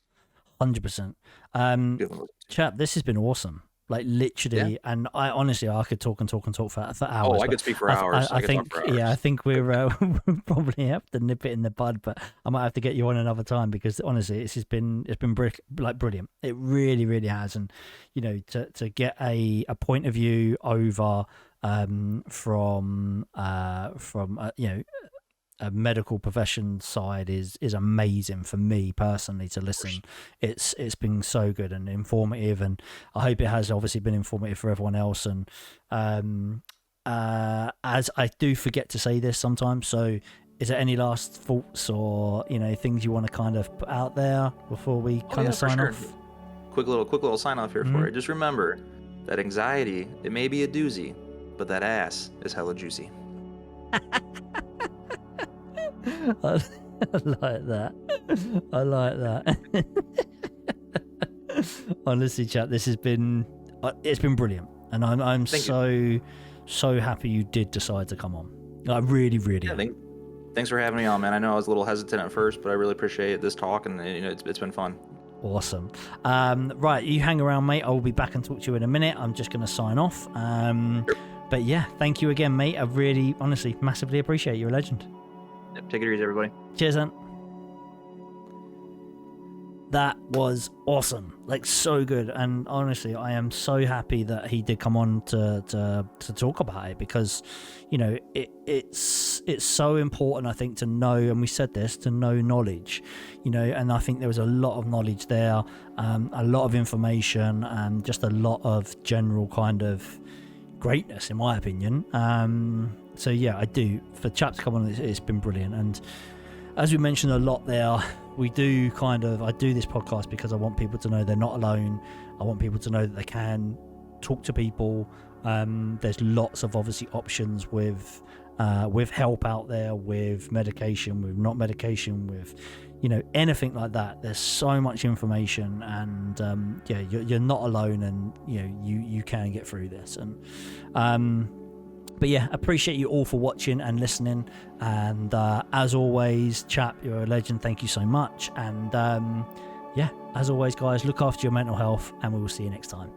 100%. Good one to listen to. Chap, this has been awesome. Like Yeah. literally, and I honestly, I could talk and talk and talk for hours. Oh, I but could speak for I, hours. I I could talk think, for yeah, I hours. think we're we'll probably have to nip it in the bud. But I might have to get you on another time because honestly, it's been brilliant. It really, really has. And you know, to get a point of view over from you know, a medical profession side is amazing for me personally to listen. It's been so good and informative, and I hope it has obviously been informative for everyone else. And as I do forget to say this sometimes, so is there any last thoughts or, you know, things you want to kind of put out there before we kind of sign off? Quick little sign off here for you. Just remember that anxiety, it may be a doozy, but that ass is hella juicy. I like that. I like that. Honestly, chat, this has been it's been brilliant, and I'm so happy you did decide to come on. I really, really. Yeah, thanks for having me on, man. I know I was a little hesitant at first, but I really appreciate this talk, and you know, it's been fun. Awesome. Right, you hang around, mate. I will be back and talk to you in a minute. I'm just going to sign off. But yeah, thank you again, mate. I really, honestly, massively appreciate you. You're a legend. Yep, take it easy, everybody. Cheers, Ant. That was awesome, like so good, and honestly, I am so happy that he did come on to talk about it, because, you know, it's so important, I think, to know, and we said this, to know knowledge, you know, and I think there was a lot of knowledge there, a lot of information, and just a lot of general kind of greatness, in my opinion. So yeah, I do, for Chap to come on, it's been brilliant. And as we mentioned a lot there, I do this podcast because I want people to know they're not alone. I want people to know that they can talk to people. There's lots of obviously options with help out there, with medication, with not medication, with, you know, anything like that. There's so much information, and yeah, you're not alone, and you know, you can get through this. And but yeah, appreciate you all for watching and listening. And as always, Chap, you're a legend. Thank you so much. And yeah, as always, guys, look after your mental health, and we will see you next time.